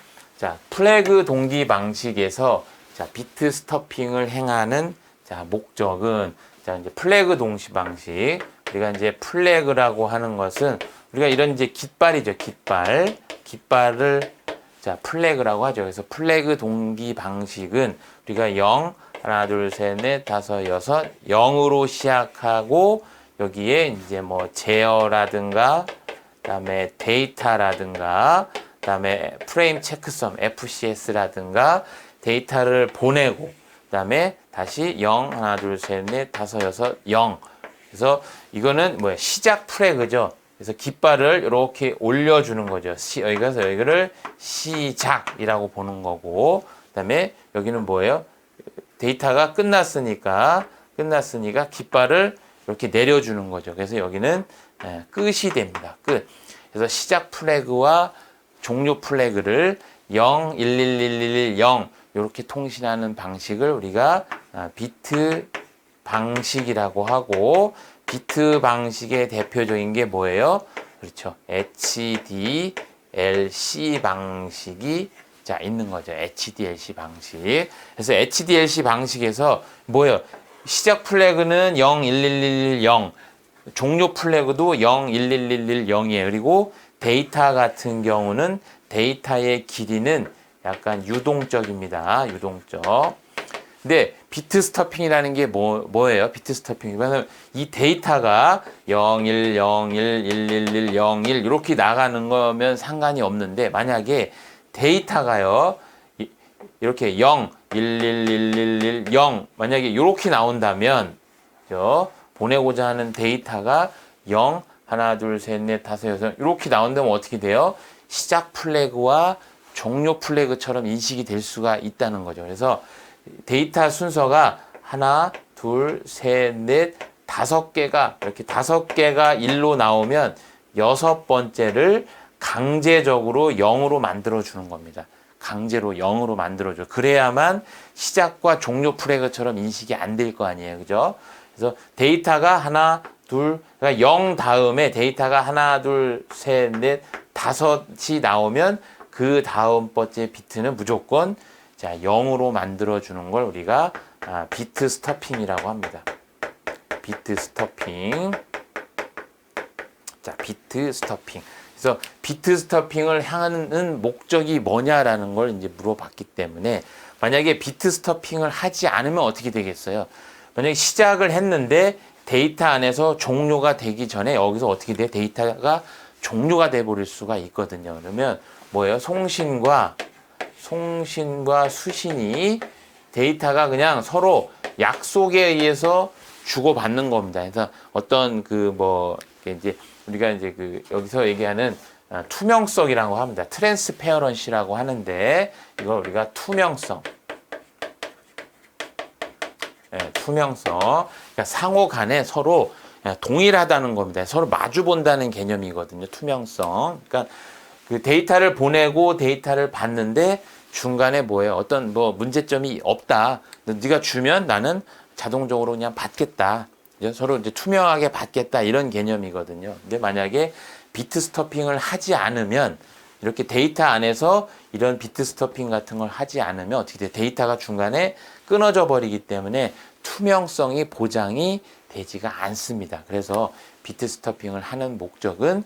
Speaker 1: 플래그 동기 방식에서 비트 스토핑을 행하는 목적은 이제 플래그 동시 방식. 우리가 이제 플래그라고 하는 것은 우리가 이런 이제 깃발이죠. 깃발을 플래그라고 하죠. 그래서 플래그 동기 방식은 우리가 0, 하나, 둘, 셋, 넷, 다섯, 여섯, 0으로 시작하고 여기에 이제 뭐 제어라든가 그다음에 데이터라든가 그다음에 프레임 체크섬 FCS라든가 데이터를 보내고 그다음에 다시 0, 하나, 둘, 셋, 넷, 다섯, 여섯, 0. 그래서 이거는 뭐야? 시작 플래그죠. 그래서 깃발을 이렇게 올려주는 거죠. 여기를 시작이라고 보는 거고, 그다음에 여기는 뭐예요? 데이터가 끝났으니까 끝났으니까 깃발을 이렇게 내려주는 거죠. 그래서 여기는 끝이 됩니다. 끝. 그래서 시작 플래그와 종료 플래그를 0, 11111, 0 이렇게 통신하는 방식을 우리가 비트 방식이라고 하고, 비트 방식의 대표적인 게 뭐예요? 그렇죠. HDLC 방식이 있는 거죠. HDLC 방식. 그래서 HDLC 방식에서 뭐예요? 시작 플래그는 0, 1111, 0. 종료 플래그도 0, 1111, 0이에요. 그리고 데이터 같은 경우는 데이터의 길이는 약간 유동적입니다. 유동적. 근데 비트 스토핑이라는 게 뭐예요? 비트 스토핑. 왜냐면 이 데이터가 01, 01, 111, 01 이렇게 나가는 거면 상관이 없는데, 만약에 데이터가요, 이렇게 0, 11111, 0 만약에 이렇게 나온다면, 보내고자 하는 데이터가 0, 하나, 둘, 셋, 넷, 다섯, 여섯 이렇게 나온다면 어떻게 돼요? 시작 플래그와 종료 플래그처럼 인식이 될 수가 있다는 거죠. 그래서 데이터 순서가 하나, 둘, 셋, 넷, 다섯 개가 이렇게 5개가 1로 나오면 여섯 번째를 강제적으로 0으로 만들어 주는 겁니다. 강제로 0으로 만들어 줘. 그래야만 시작과 종료 플래그처럼 인식이 안 될 거 아니에요. 그죠? 그래서 데이터가 하나, 둘, 그러니까 0 다음에 데이터가 하나, 둘, 셋, 넷, 다섯이 나오면 그 다음 번째 비트는 무조건 0으로 만들어 주는 걸 우리가 비트 스토핑이라고 합니다. 비트 스토핑. 비트 스토핑. 그래서 비트 스토핑을 향하는 목적이 뭐냐라는 걸 이제 물어봤기 때문에, 만약에 비트 스토핑을 하지 않으면 어떻게 되겠어요? 만약에 시작을 했는데 데이터 안에서 종료가 되기 전에 여기서 어떻게 돼? 데이터가 종료가 돼 버릴 수가 있거든요. 그러면 뭐예요? 송신과 수신이 데이터가 그냥 서로 약속에 의해서 주고받는 겁니다. 그래서 어떤 이제 우리가 이제 여기서 얘기하는 투명성이라고 합니다. 트랜스페어런시라고 하는데, 이걸 우리가 투명성. 투명성. 그러니까 상호 간에 서로 동일하다는 겁니다. 서로 마주 본다는 개념이거든요. 투명성. 그러니까 그 데이터를 보내고 데이터를 받는데 중간에 뭐예요? 어떤 문제점이 없다. 네가 주면 나는 자동적으로 그냥 받겠다. 서로 이제 투명하게 받겠다, 이런 개념이거든요. 근데 만약에 비트 스토핑을 하지 않으면, 이렇게 데이터 안에서 이런 비트 스토핑 같은 걸 하지 않으면 어떻게 돼? 데이터가 중간에 끊어져 버리기 때문에 투명성이 보장이 되지가 않습니다. 그래서 비트 스토핑을 하는 목적은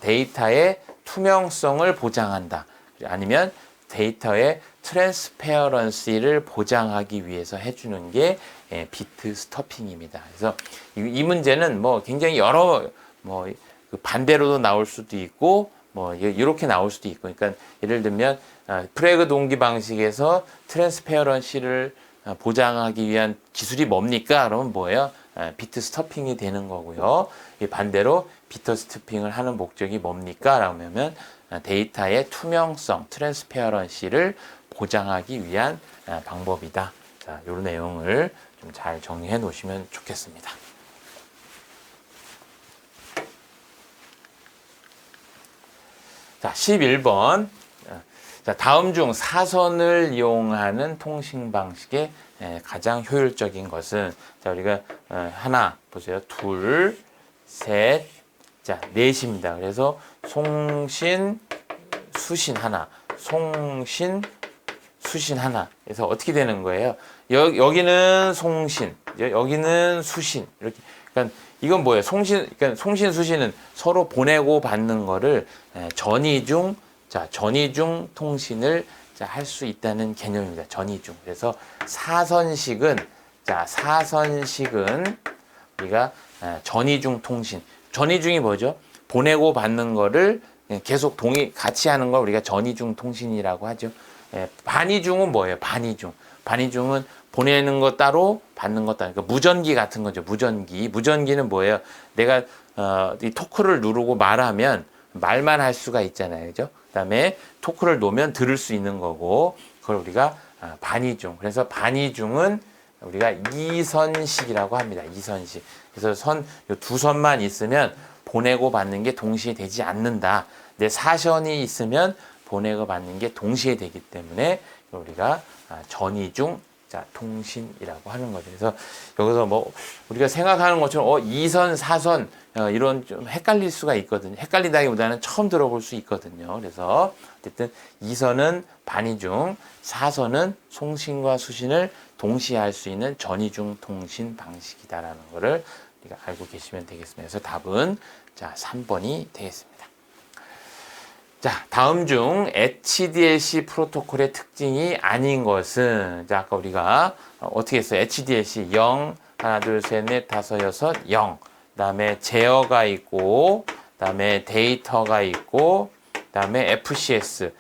Speaker 1: 데이터의 투명성을 보장한다. 아니면 데이터의 트랜스페어런시를 보장하기 위해서 해주는 게 비트 스토핑입니다. 그래서 이 문제는 굉장히 여러 반대로도 나올 수도 있고 이렇게 나올 수도 있고, 그러니까 예를 들면 플래그 동기 방식에서 트랜스페어런시를 보장하기 위한 기술이 뭡니까? 그러면 뭐예요? 비트 스토핑이 되는 거고요. 반대로 비트 스토핑을 하는 목적이 뭡니까? 라면 데이터의 투명성, 트랜스페어런시를 보장하기 위한 방법이다. 자, 이 내용을 좀 잘 정리해 놓으시면 좋겠습니다. 자, 11번. 자, 다음 중 사선을 이용하는 통신 방식의 가장 효율적인 것은, 자, 우리가 하나 보세요. 둘, 셋, 자, 넷입니다. 그래서 송신, 수신 하나, 송신, 수신 하나. 그래서 어떻게 되는 거예요? 여기는 송신, 여기는 수신. 이렇게. 그러니까 이건 뭐예요? 그러니까 송신, 수신은 서로 보내고 받는 거를 전이중 통신을 할 수 있다는 개념입니다. 전이중. 그래서 사선식은 우리가 전이중 통신. 전이중이 뭐죠? 보내고 받는 거를 계속 같이 하는 걸 우리가 전이중 통신이라고 하죠. 반이중은 뭐예요? 반이중은 보내는 거 따로 받는 거 따로. 그러니까 무전기 같은 거죠. 무전기는 뭐예요? 내가 이 토크를 누르고 말하면 말만 할 수가 있잖아요. 그죠? 그다음에 토크를 놓으면 들을 수 있는 거고, 그걸 우리가 반이중. 그래서 반이중은 우리가 이선식이라고 합니다. 이선식. 그래서 요 두 선만 있으면 보내고 받는 게 동시에 되지 않는다. 근데 사선이 있으면 보내고 받는 게 동시에 되기 때문에 우리가 전이중 통신이라고 하는 거죠. 그래서 여기서 뭐 우리가 생각하는 것처럼 이선, 사선 이런 좀 헷갈릴 수가 있거든요. 헷갈린다기보다는 처음 들어볼 수 있거든요. 그래서 어쨌든 이선은 반이중, 사선은 송신과 수신을 동시에 할 수 있는 전이중 통신 방식이다라는 거를 우리가 알고 계시면 되겠습니다. 그래서 답은 3번이 되겠습니다. 자, 다음 중 HDLC 프로토콜의 특징이 아닌 것은, 자, 아까 우리가 어떻게 했어요? HDLC 0, 하나, 둘, 셋, 넷, 다섯, 여섯, 0. 그 다음에 제어가 있고, 그 다음에 데이터가 있고, 그 다음에 FCS,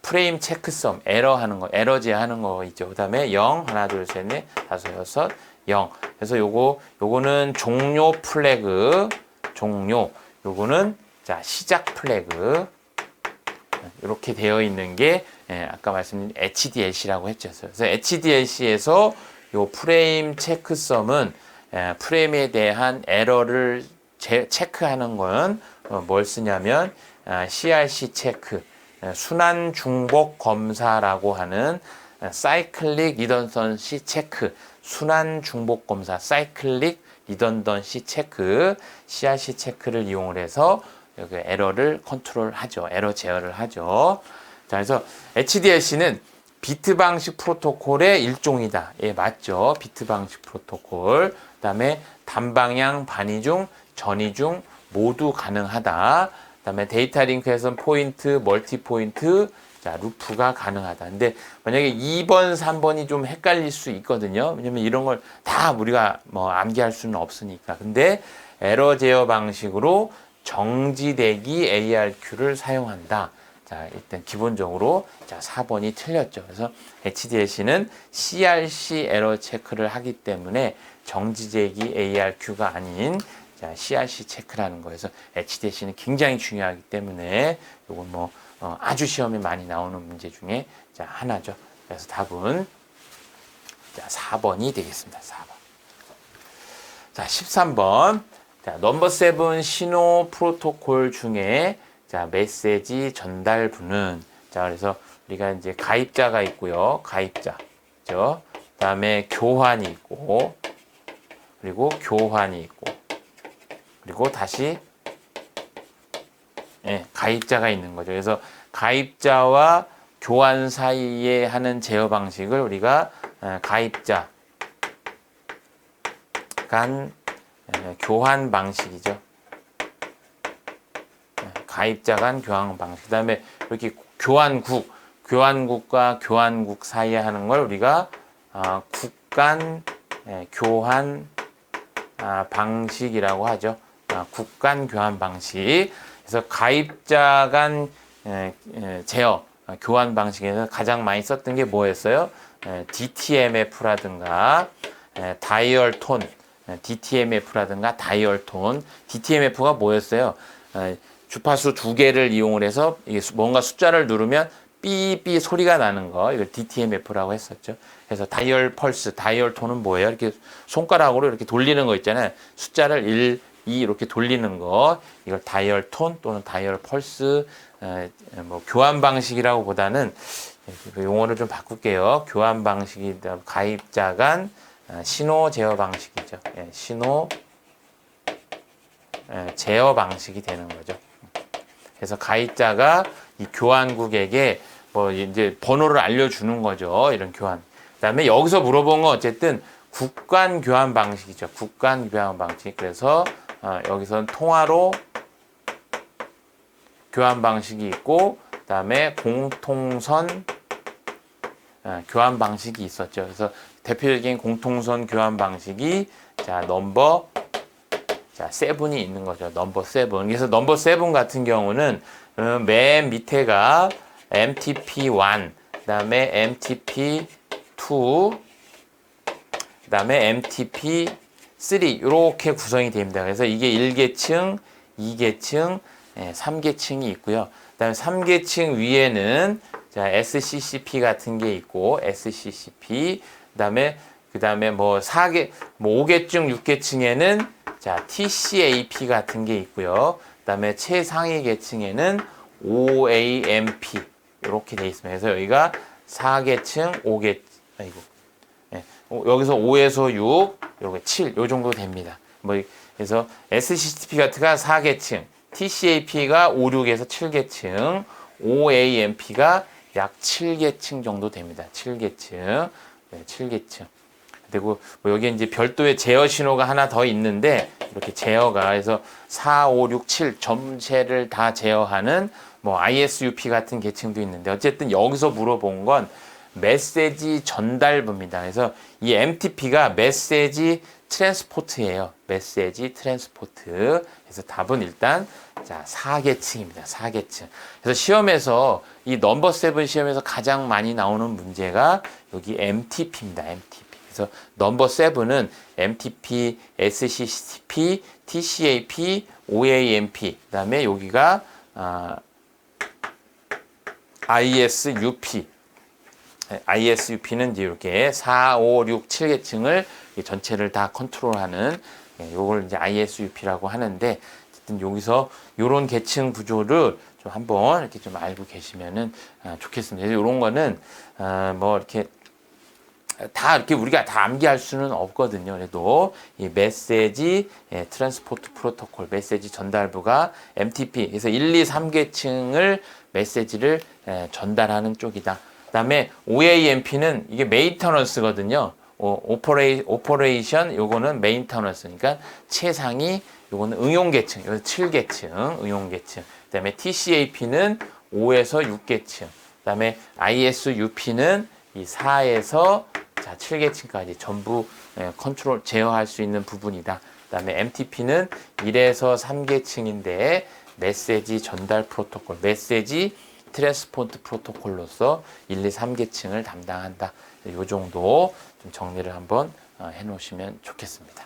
Speaker 1: 프레임 체크섬, 에러 하는 거, 에러 제하는 거 있죠. 그 다음에 0, 하나, 둘, 셋, 넷, 다섯, 여섯, 0. 그래서 요거는 종료 플래그, 종료. 요거는 시작 플래그. 이렇게 되어 있는 게 아까 말씀드린 HDLC라고 했죠. 그래서 HDLC에서 요 프레임 체크섬은 프레임에 대한 에러를 체크하는 건 뭘 쓰냐면 CRC 체크, 순환 중복 검사라고 하는 사이클릭 리던던시 체크, 순환 중복 검사, 사이클릭 리던던시 체크, CRC 체크를 이용을 해서 여기 에러를 컨트롤하죠. 에러 제어를 하죠. 자, 그래서 HDLC는 비트 방식 프로토콜의 일종이다. 예, 맞죠. 비트 방식 프로토콜. 그다음에 단방향, 반이중, 전이중 모두 가능하다. 그다음에 데이터 링크에서는 포인트, 멀티 포인트, 루프가 가능하다. 근데 만약에 2번, 3번이 좀 헷갈릴 수 있거든요. 왜냐면 이런 걸 다 우리가 뭐 암기할 수는 없으니까. 근데 에러 제어 방식으로 정지대기 ARQ를 사용한다. 자, 일단 기본적으로 4번이 틀렸죠. 그래서 HDLC는 CRC 에러 체크를 하기 때문에 정지대기 ARQ가 아닌 CRC 체크라는 거에서 HDLC는 굉장히 중요하기 때문에 이건 뭐 아주 시험에 많이 나오는 문제 중에 하나죠. 그래서 답은 4번이 되겠습니다. 4번. 자, 13번. 자, 넘버 7 신호 프로토콜 중에 메시지 전달부는 그래서 우리가 이제 가입자가 있고요. 가입자. 그죠? 그다음에 교환이 있고 그리고 교환이 있고 그리고 다시 가입자가 있는 거죠. 그래서 가입자와 교환 사이에 하는 제어 방식을 우리가 가입자 간 교환 방식이죠. 가입자 간 교환 방식. 그다음에 이렇게 교환국과 교환국 사이에 하는 걸 우리가 국간 교환 방식이라고 하죠. 국간 교환 방식. 그래서 가입자 간 제어 교환 방식에서 가장 많이 썼던 게 뭐였어요? DTMF라든가 다이얼 톤, DTMF라든가 다이얼 톤. DTMF가 뭐였어요? 주파수 두 개를 이용을 해서 뭔가 숫자를 누르면 삐삐 소리가 나는 거, 이걸 DTMF라고 했었죠. 그래서 다이얼 펄스, 다이얼 톤은 뭐예요? 이렇게 손가락으로 이렇게 돌리는 거 있잖아요. 숫자를 1, 2 이렇게 돌리는 거, 이걸 다이얼 톤 또는 다이얼 펄스, 뭐 교환 방식이라고 보다는 용어를 좀 바꿀게요. 교환 방식이 가입자 간 신호 제어 방식이죠. 신호 제어 방식이 되는 거죠. 그래서 가입자가 이 교환국에게 뭐 이제 번호를 알려주는 거죠. 이런 교환. 그다음에 여기서 물어본 건 어쨌든 국간 교환 방식이죠. 국간 교환 방식. 그래서 여기서는 통화로 교환 방식이 있고, 그다음에 공통선 교환 방식이 있었죠. 그래서 대표적인 공통선 교환 방식이 넘버 7이 있는 거죠. 넘버 7. 그래서 넘버 7 같은 경우는 맨 밑에가 MTP1, 그다음에 MTP2, 그다음에 MTP3 이렇게 구성이 됩니다. 그래서 이게 1계층, 2계층, 3계층이 있고요. 그다음에 3계층 위에는 SCCP 같은 게 있고 SCCP, 그다음에 그 다음에 뭐 4개, 뭐 5계층, 6계층에는 자, TCAP 같은 게 있고요. 그 다음에 최상위 계층에는 OAMP 이렇게 돼 있습니다. 그래서 여기가 4계층, 5계, 아이고, 네. 여기서 5에서 6, 요게 7, 요 정도 됩니다. 뭐 그래서 SCCP가 4계층, TCAP가 5, 6에서 7계층, OAMP가 약 7계층 정도 됩니다. 7계층, 네, 7계층. 그리고 뭐 여기 이제 별도의 제어 신호가 하나 더 있는데 이렇게 제어가 해서 4, 5, 6, 7 전체를 다 제어하는 뭐 ISUP 같은 계층도 있는데 어쨌든 여기서 물어본 건 메시지 전달부입니다. 그래서 이 MTP가 메시지 트랜스포트예요. 메시지 트랜스포트. 그래서 답은 일단 자 4계층입니다. 4계층. 그래서 시험에서 이 넘버 7 시험에서 가장 많이 나오는 문제가 여기 MTP입니다. MTP. 그래서 넘버 7은 MTP, SCCP, TCAP, OAMP. 그다음에 여기가 ISUP. ISUP는 이제 이렇게 4, 5, 6, 7계층을 전체를 다 컨트롤하는 요걸 이제 ISUP라고 하는데 어쨌든 여기서 요런 계층 구조를 좀 한번 이렇게 좀 알고 계시면은 좋겠습니다. 이런 거는 뭐 이렇게 다 이렇게 우리가 다 암기할 수는 없거든요. 그래도 이 메시지 트랜스포트 프로토콜, 메시지 전달부가 MTP, 그래서 1, 2, 3계층을 메시지를 전달하는 쪽이다. 그다음에 OAMP는 이게 메인터넌스거든요. 오퍼레이션 요거는 메인터넌스. 그러니까 최상위 요거는 응용계층. 요거 7계층 응용계층. 그다음에 TCAP는 5에서 6계층. 그다음에 ISUP는 이 4에서 자, 7계층까지 전부 컨트롤 제어할 수 있는 부분이다. 그다음에 MTP는 1에서 3계층인데 메시지 전달 프로토콜, 메시지 트랜스포트 프로토콜로서 1, 2, 3계층을 담당한다. 이 정도 좀 정리를 한번 해 놓으시면 좋겠습니다.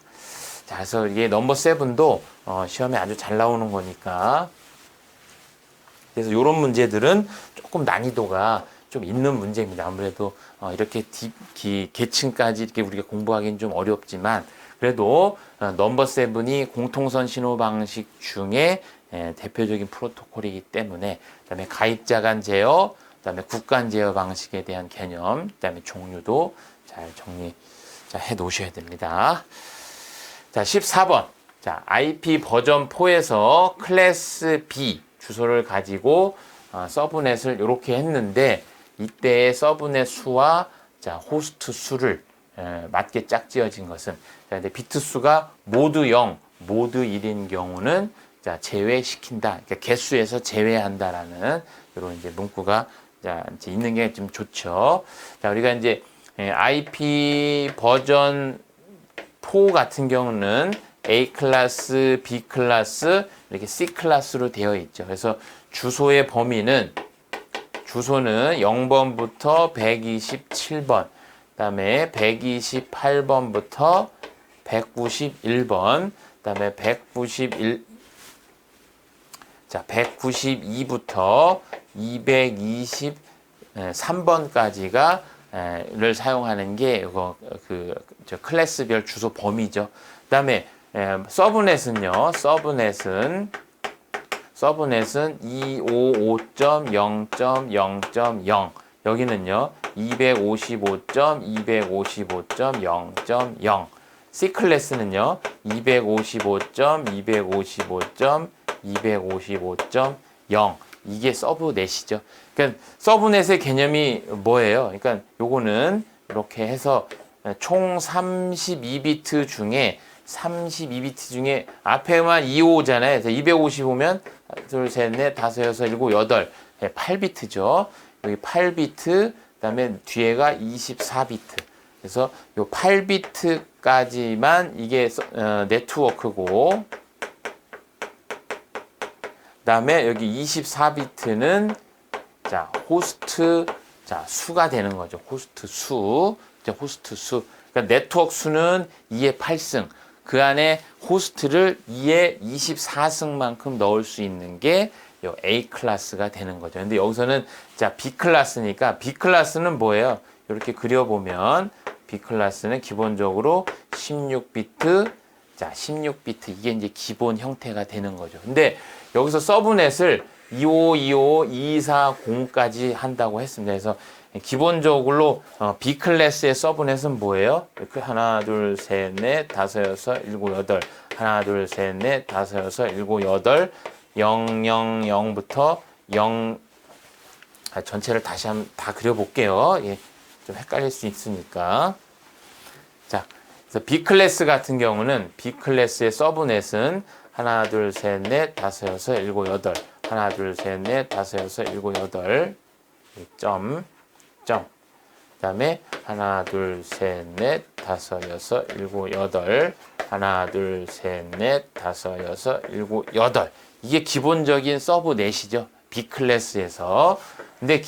Speaker 1: 자, 그래서 이게 넘버 7도 시험에 아주 잘 나오는 거니까 그래서 이런 문제들은 조금 난이도가 좀 있는 문제입니다. 아무래도 이렇게 계층까지 이렇게 우리가 공부하기는 좀 어렵지만 그래도 넘버 7이 공통선 신호 방식 중에 대표적인 프로토콜이기 때문에 그다음에 가입자 간 제어, 그다음에 국간 제어 방식에 대한 개념, 그다음에 종류도 잘 해 놓으셔야 됩니다. 자, 14번. 자, IP 버전 4에서 클래스 B 주소를 가지고 서브넷을 이렇게 했는데 이때의 서브넷 수와 자, 호스트 수를 맞게 짝지어진 것은 자, 근데 비트 수가 모두 0, 모두 1인 경우는 자, 제외시킨다. 그러니까 개수에서 제외한다라는 이런 이제 문구가 자, 이제 있는 게 좀 좋죠. 자, 우리가 이제 IP 버전 4 같은 경우는 A 클래스, B 클래스, 이렇게 C 클래스로 되어 있죠. 그래서 주소의 범위는 주소는 0번부터 127번, 그다음에 128번부터 191번, 그다음에 192부터 223번까지가 를 사용하는 게 이거 클래스별 주소 범위죠. 그다음에 서브넷은요. 서브넷은 255.0.0.0 여기는요. 255.255.0.0 C 클래스는요. 255.255.255.0 이게 서브넷이죠. 그러니까 서브넷의 개념이 뭐예요? 그러니까 요거는 이렇게 해서 총 32비트 중에 앞에만 255잖아요. 그래서 255면 둘, 셋, 넷, 다섯, 여섯, 일곱, 여덟, 8비트죠. 여기 8비트, 그다음에 뒤에가 24비트. 그래서 요 8비트까지만 이게 네트워크고, 그다음에 여기 24비트는 자 호스트 자 수가 되는 거죠. 호스트 수, 그러니까 네트워크 수는 2의 8승. 그 안에 호스트를 2의 24승만큼 넣을 수 있는 게 요 A 클래스가 되는 거죠. 근데 여기서는 자 B 클래스니까 B 클래스는 뭐예요? 이렇게 그려보면 B 클래스는 기본적으로 16비트, 자, 16비트 이게 이제 기본 형태가 되는 거죠. 근데 여기서 서브넷을 2525, 240까지 한다고 했습니다. 그래서 기본적으로 B 클래스의 서브넷은 뭐예요? 하나, 둘, 셋, 넷, 다섯, 여섯, 일곱, 여덟. 하나, 둘, 셋, 넷, 다섯, 여섯, 일곱, 여덟. 0, 0, 0부터 0, 전체를 다시 한번 다 그려볼게요. 예, 좀 헷갈릴 수 있으니까. 자, 그래서 B 클래스 같은 경우는 B 클래스의 서브넷은 하나, 둘, 셋, 넷, 다섯, 여섯, 일곱, 여덟. 하나, 둘, 셋, 넷, 다섯, 여섯, 일곱, 여덟. 점. 그다음에 하나, 둘, 셋, 넷, 다섯, 여섯, 일곱, 여덟. 하나, 둘, 셋, 넷, 다섯, 여섯, 일곱, 여덟. 이게 기본적인 서브넷이죠. B 클래스에서. 근데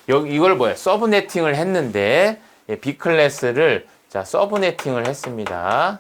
Speaker 1: 이걸 뭐야? 서브네팅을 했는데 B 클래스를 자, 서브네팅을 했습니다.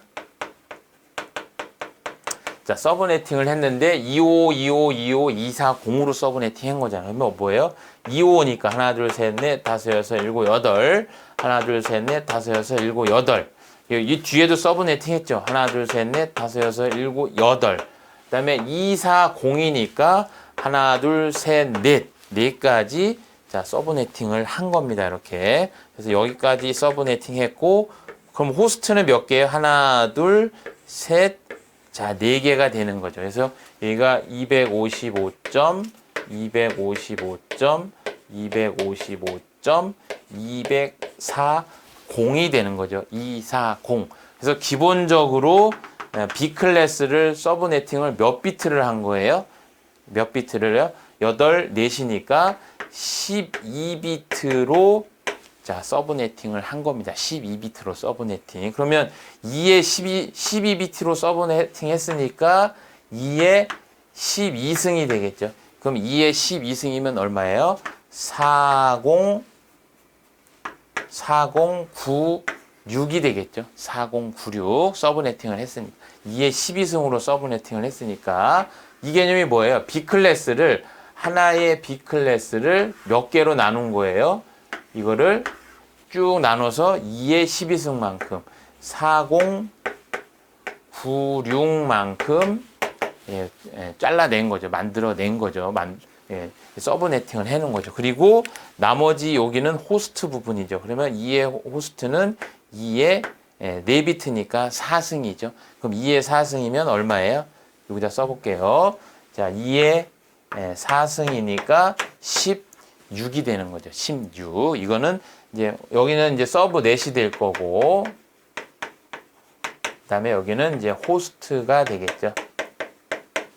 Speaker 1: 자, 서브네팅을 했는데 25, 25, 25, 240으로 서브네팅 한 거잖아요. 그러면 뭐예요? 25니까 하나, 둘, 셋, 넷, 다섯, 여섯, 일곱, 여덟. 하나, 둘, 셋, 넷, 다섯, 여섯, 일곱, 여덟. 이 뒤에도 서브네팅 했죠. 하나, 둘, 셋, 넷, 다섯, 여섯, 일곱, 여덟. 그 다음에 240이니까 하나, 둘, 셋, 넷. 넷까지 자, 서브네팅을 한 겁니다. 이렇게. 그래서 여기까지 서브네팅 했고, 그럼 호스트는 몇 개예요? 하나, 둘, 셋, 자, 4개가 되는 거죠. 그래서 여기가 255점, 255점, 255점, 240이 되는 거죠. 240. 그래서 기본적으로 B 클래스를 서브네팅을 몇 비트를 한 거예요? 몇 비트를요? 8, 4시니까 12비트로 자, 서브네팅을 한 겁니다. 12비트로 서브네팅. 그러면 2에 12비트로 서브네팅 했으니까 2에 12승이 되겠죠. 그럼 2에 12승이면 얼마예요? 4096이 되겠죠. 4096 서브네팅을 했으니까. 2에 12승으로 서브네팅을 했으니까 이 개념이 뭐예요? B 클래스를 하나의 B 클래스를 몇 개로 나눈 거예요? 이거를 쭉 나눠서 2의 12승만큼 4096만큼 잘라낸 거죠. 만들어낸 거죠. 서브네팅을 해놓은 거죠. 그리고 나머지 여기는 호스트 부분이죠. 그러면 2의 호스트는 2의 4비트니까 4승이죠. 그럼 2의 4승이면 얼마예요? 여기다 써볼게요. 자, 2의 4승이니까 16이 되는 거죠. 16. 이거는 이제 여기는 이제 서브넷이 될 거고, 그다음에 여기는 이제 호스트가 되겠죠.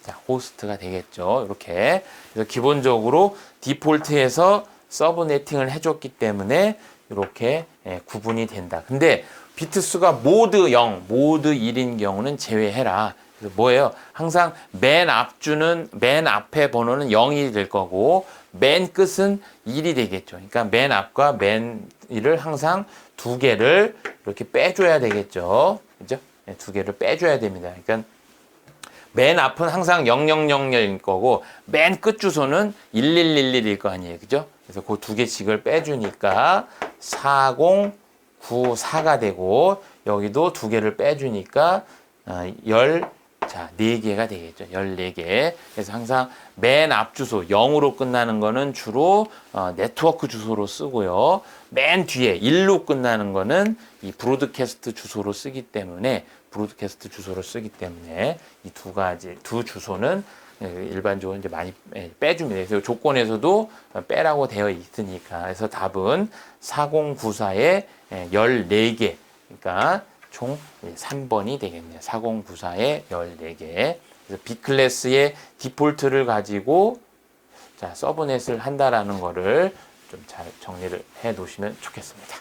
Speaker 1: 자, 호스트가 되겠죠. 이렇게. 그래서 기본적으로 디폴트에서 서브네팅을 해줬기 때문에 이렇게 구분이 된다. 근데 비트 수가 모두 0, 모두 1인 경우는 제외해라. 그래서 뭐예요? 항상 맨 앞에 번호는 0이 될 거고, 맨 끝은 1이 되겠죠. 그러니까 맨 앞과 맨 1을 항상 2개를 이렇게 빼줘야 되겠죠. 그죠? 2개를 빼줘야 됩니다. 그러니까 맨 앞은 항상 0000일 거고, 맨 끝 주소는 1111일 거 아니에요. 그죠? 그래서 그 2개씩을 빼주니까 4094가 되고, 여기도 2개를 빼주니까 4개가 되겠죠. 14개. 그래서 항상 맨 앞 주소 0으로 끝나는 거는 주로 네트워크 주소로 쓰고요. 맨 뒤에 1로 끝나는 거는 이 브로드캐스트 주소로 쓰기 때문에 이 두 주소는 일반적으로 이제 많이 빼줍니다. 그래서 조건에서도 빼라고 되어 있으니까. 그래서 답은 4094의 14개. 그러니까 총 3번이 되겠네요. 4094에 14개. 그래서 B 클래스의 디폴트를 가지고 자, 서브넷을 한다라는 거를 좀 잘 정리를 해 놓으시면 좋겠습니다.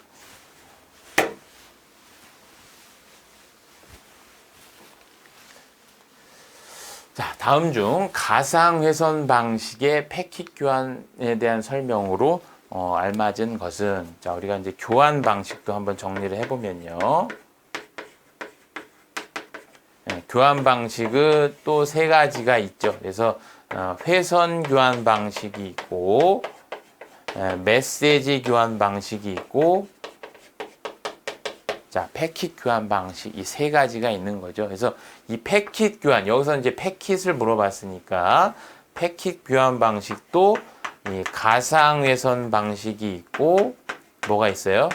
Speaker 1: 자, 다음 중 가상회선 방식의 패킷 교환에 대한 설명으로 알맞은 것은, 자, 우리가 이제 교환 방식도 한번 정리를 해보면요. 교환 방식은 또 3가지가 있죠. 그래서 회선 교환 방식이 있고, 메시지 교환 방식이 있고, 자, 패킷 교환 방식 이 세 가지가 있는 거죠. 그래서 이 패킷 교환 여기서 이제 패킷을 물어봤으니까 패킷 교환 방식도 이 가상회선 방식이 있고 뭐가 있어요?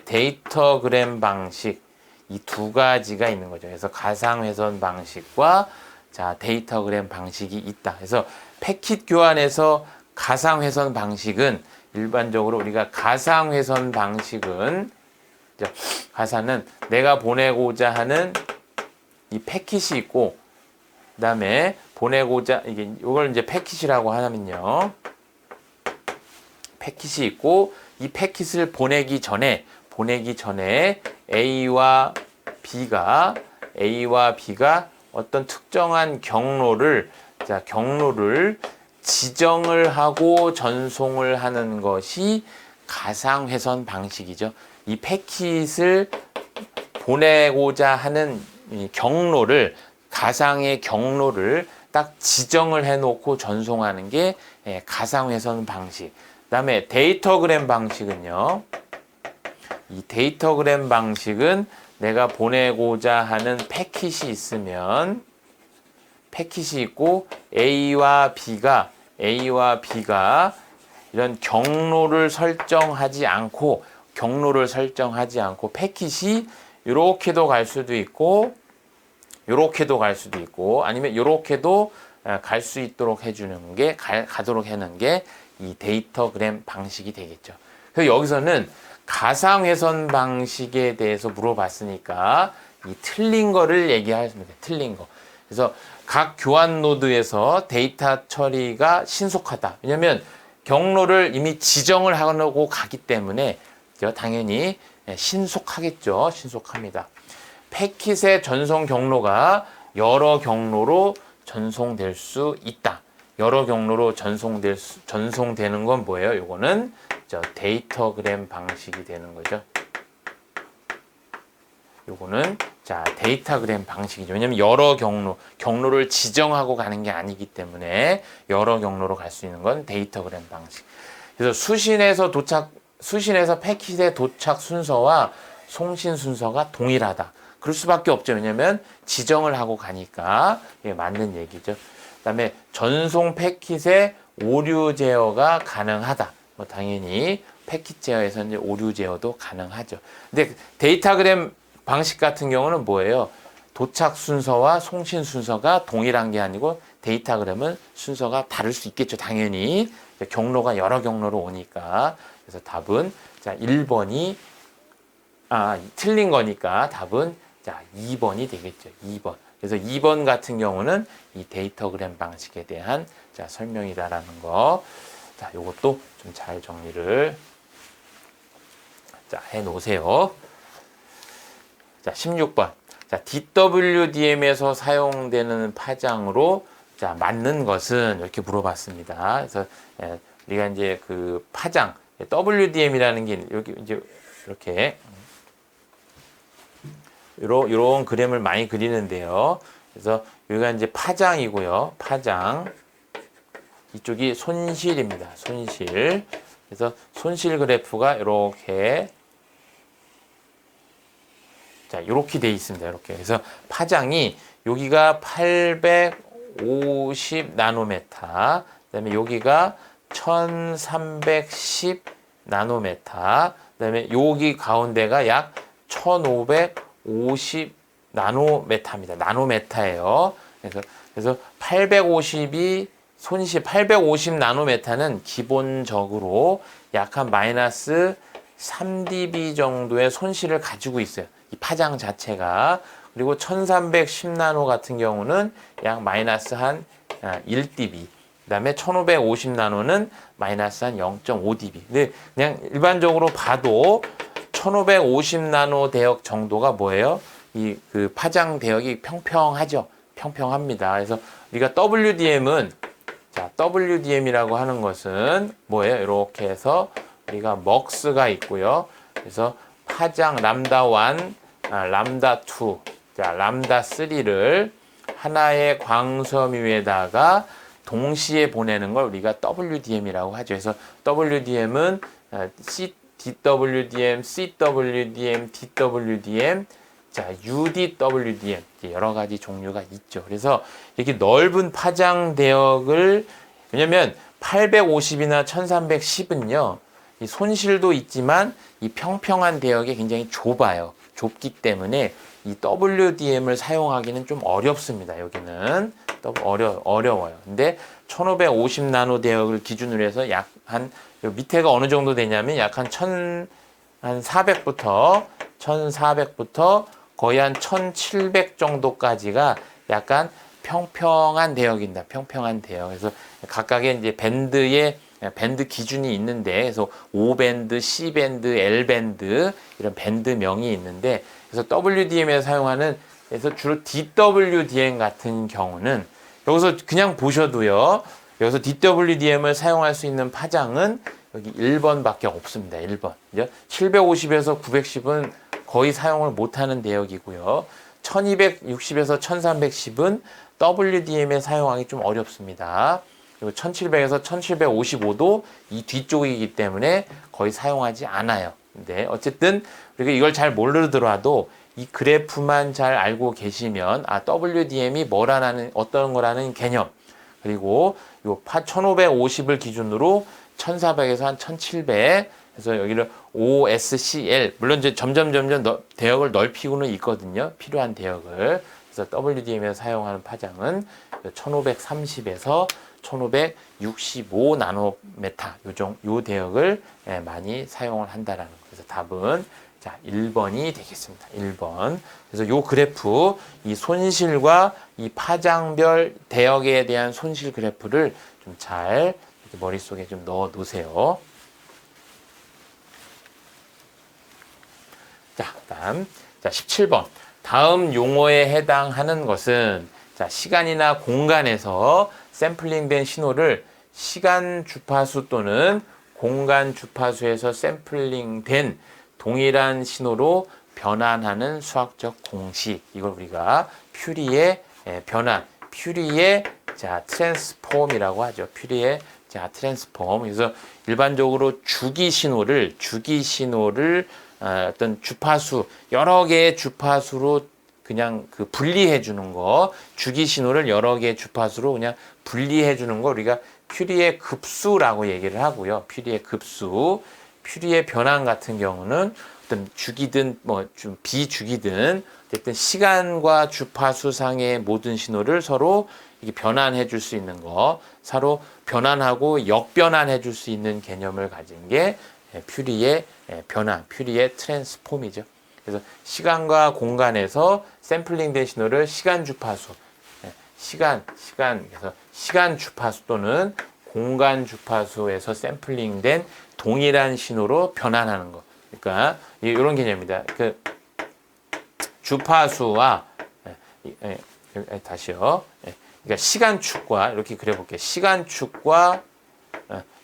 Speaker 1: 데이터그램 방식 이 두 가지가 있는 거죠. 그래서 가상회선 방식과 자, 데이터그램 방식이 있다. 그래서 패킷 교환에서 가상회선 방식은 일반적으로 우리가 가상회선 방식은 가사는 내가 보내고자 하는 이 패킷이 있고 그다음에 보내고자 이걸 이제 패킷이라고 하면요. 패킷이 있고 이 패킷을 보내기 전에 A와 B가 어떤 특정한 경로를 지정을 하고 전송을 하는 것이 가상회선 방식이죠. 이 패킷을 보내고자 하는 이 가상의 경로를 딱 지정을 해놓고 전송하는 게 가상회선 방식. 그다음에 데이터그램 방식은요. 이 데이터그램 방식은 내가 보내고자 하는 패킷이 있으면 패킷이 있고 A와 B가 이런 경로를 설정하지 않고 패킷이 이렇게도 갈 수도 있고 요렇게도 갈 수도 있고 아니면 요렇게도 갈 수 있도록 해주는 게 가도록 하는 게 이 데이터그램 방식이 되겠죠. 그래서 여기서는 가상회선 방식에 대해서 물어봤으니까 이 틀린 거를 얘기하십니다. 틀린 거. 그래서 각 교환 노드에서 데이터 처리가 신속하다. 왜냐하면 경로를 이미 지정을 하고 가기 때문에 당연히 신속하겠죠. 신속합니다. 패킷의 전송 경로가 여러 경로로 전송될 수 있다. 여러 경로로 전송되는 건 뭐예요? 요거는 데이터그램 방식이 되는 거죠. 요거는 데이터그램 방식이죠. 왜냐면 여러 경로를 지정하고 가는 게 아니기 때문에 여러 경로로 갈 수 있는 건 데이터그램 방식. 그래서 수신에서 패킷의 도착 순서와 송신 순서가 동일하다. 그럴 수밖에 없죠. 왜냐면 지정을 하고 가니까 맞는 얘기죠. 그다음에 전송 패킷의 오류 제어가 가능하다. 당연히 패킷 제어에서 이제 오류 제어도 가능하죠. 근데 데이터그램 방식 같은 경우는 뭐예요? 도착 순서와 송신 순서가 동일한 게 아니고 데이터그램은 순서가 다를 수 있겠죠. 당연히 경로가 여러 경로로 오니까. 그래서 답은 1번이 틀린 거니까 답은 2번이 되겠죠. 2번. 그래서 2번 같은 경우는 이 데이터그램 방식에 대한 설명이다라는 거. 요것도 좀 잘 정리를 해 놓으세요. 16번. DWDM에서 사용되는 파장으로 맞는 것은 이렇게 물어봤습니다. 그래서 우리가 이제 그 파장 WDM이라는 게 여기 이제 이렇게 이런 그림을 많이 그리는데요. 그래서 여기가 이제 파장이고요. 파장. 이쪽이 손실입니다. 손실. 그래서 손실 그래프가 이렇게 이렇게 돼 있습니다. 이렇게. 그래서 파장이 여기가 850 나노메타. 그다음에 여기가 1310 나노메타. 그다음에 여기 가운데가 약 1550 나노메타입니다. 나노메타예요. 그래서 850이 손실 850 나노메타는 기본적으로 약 한 마이너스 3dB 정도의 손실을 가지고 있어요. 이 파장 자체가. 그리고 1310 나노 같은 경우는 약 마이너스 한 1dB. 그 다음에 1550 나노는 마이너스 한 0.5dB. 근데 그냥 일반적으로 봐도 1550 나노 대역 정도가 뭐예요? 이 그 파장 대역이 평평하죠. 평평합니다. 그래서 우리가 WDM이라고 하는 것은 뭐예요? 이렇게 해서 우리가 먹스가 있고요. 그래서 파장 람다 1, 람다 2, 람다 3를 하나의 광섬유에다가 동시에 보내는 걸 우리가 WDM이라고 하죠. 그래서 WDM은 DWDM, CWDM, DWDM, 자, UDWDM 여러 가지 종류가 있죠. 그래서 이렇게 넓은 파장 대역을 왜냐면 850이나 1310은요. 이 손실도 있지만 이 평평한 대역이 굉장히 좁아요. 좁기 때문에 이 WDM을 사용하기는 좀 어렵습니다. 여기는 어려워요. 근데 1550 나노 대역을 기준으로 해서 약 한 밑에가 어느 정도 되냐면 약 한 1400부터 거의 한 1700 정도까지가 약간 평평한 대역입니다. 평평한 대역. 그래서 각각의 이제 밴드 기준이 있는데, 그래서 O밴드, C밴드, L밴드, 이런 밴드명이 있는데, 그래서 WDM에 사용하는, 그래서 주로 DWDM 같은 경우는, 여기서 그냥 보셔도요, 여기서 DWDM을 사용할 수 있는 파장은 여기 1번밖에 없습니다. 1번. 750에서 910은 거의 사용을 못하는 대역이고요. 1260에서 1310은 WDM에 사용하기 좀 어렵습니다. 그리고 1700에서 1755도 이 뒤쪽이기 때문에 거의 사용하지 않아요. 근데 어쨌든 우리가 이걸 잘 모르더라도 이 그래프만 잘 알고 계시면 WDM이 어떤 거라는 개념, 그리고 요 1550을 기준으로 1400에서 한 1700, 그래서 여기를 OSCL, 물론 이제 점점 대역을 넓히고는 있거든요. 필요한 대역을. 그래서 WDM에서 사용하는 파장은 1530에서 1565 나노메타 요 대역을 많이 사용을 한다라는 거예요. 그래서 답은 자, 1번이 되겠습니다. 1번. 그래서 요 그래프, 이 손실과 이 파장별 대역에 대한 손실 그래프를 좀 잘 머릿속에 좀 넣어 놓으세요. 자, 다음. 자, 17번. 다음 용어에 해당하는 것은 자, 시간이나 공간에서 샘플링된 신호를 시간 주파수 또는 공간 주파수에서 샘플링된 동일한 신호로 변환하는 수학적 공식. 이걸 우리가 퓨리의 변환, 퓨리의 자, 트랜스폼이라고 하죠. 퓨리의 자, 트랜스폼. 그래서 일반적으로 주기 신호를 어떤 주파수, 여러 개의 주파수로 그냥 그 분리해 주는 거, 주기 신호를 여러 개의 주파수로 그냥 분리해 주는 거 우리가 퓨리의 급수라고 얘기를 하고요. 퓨리의 급수, 퓨리의 변환 같은 경우는 어떤 주기든 뭐 좀 비주기든 어쨌든 시간과 주파수 상의 모든 신호를 서로 이렇게 변환해 줄 수 있는 거, 서로 변환하고 역변환해 줄 수 있는 개념을 가진 게 퓨리의 변환, 퓨리의 트랜스폼이죠. 그래서 시간과 공간에서 샘플링된 신호를 시간 주파수, 그래서 시간 주파수 또는 공간 주파수에서 샘플링된 동일한 신호로 변환하는 거. 그러니까 이런 개념입니다. 그 주파수와 다시요. 그러니까 시간축과 이렇게 그려볼게요. 시간축과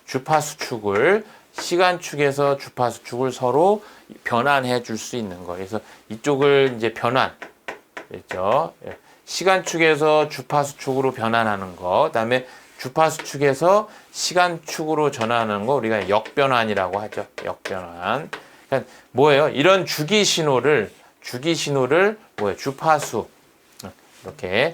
Speaker 1: 주파수축을 시간축에서 주파수축을 서로 변환해 줄 수 있는 거. 그래서 이쪽을 이제 변환, 그렇죠? 시간축에서 주파수축으로 변환하는 거. 그다음에 주파수축에서 시간축으로 전환하는 거 우리가 역변환이라고 하죠. 역변환. 그러니까 뭐예요? 이런 주기 신호를 뭐예요? 주파수 이렇게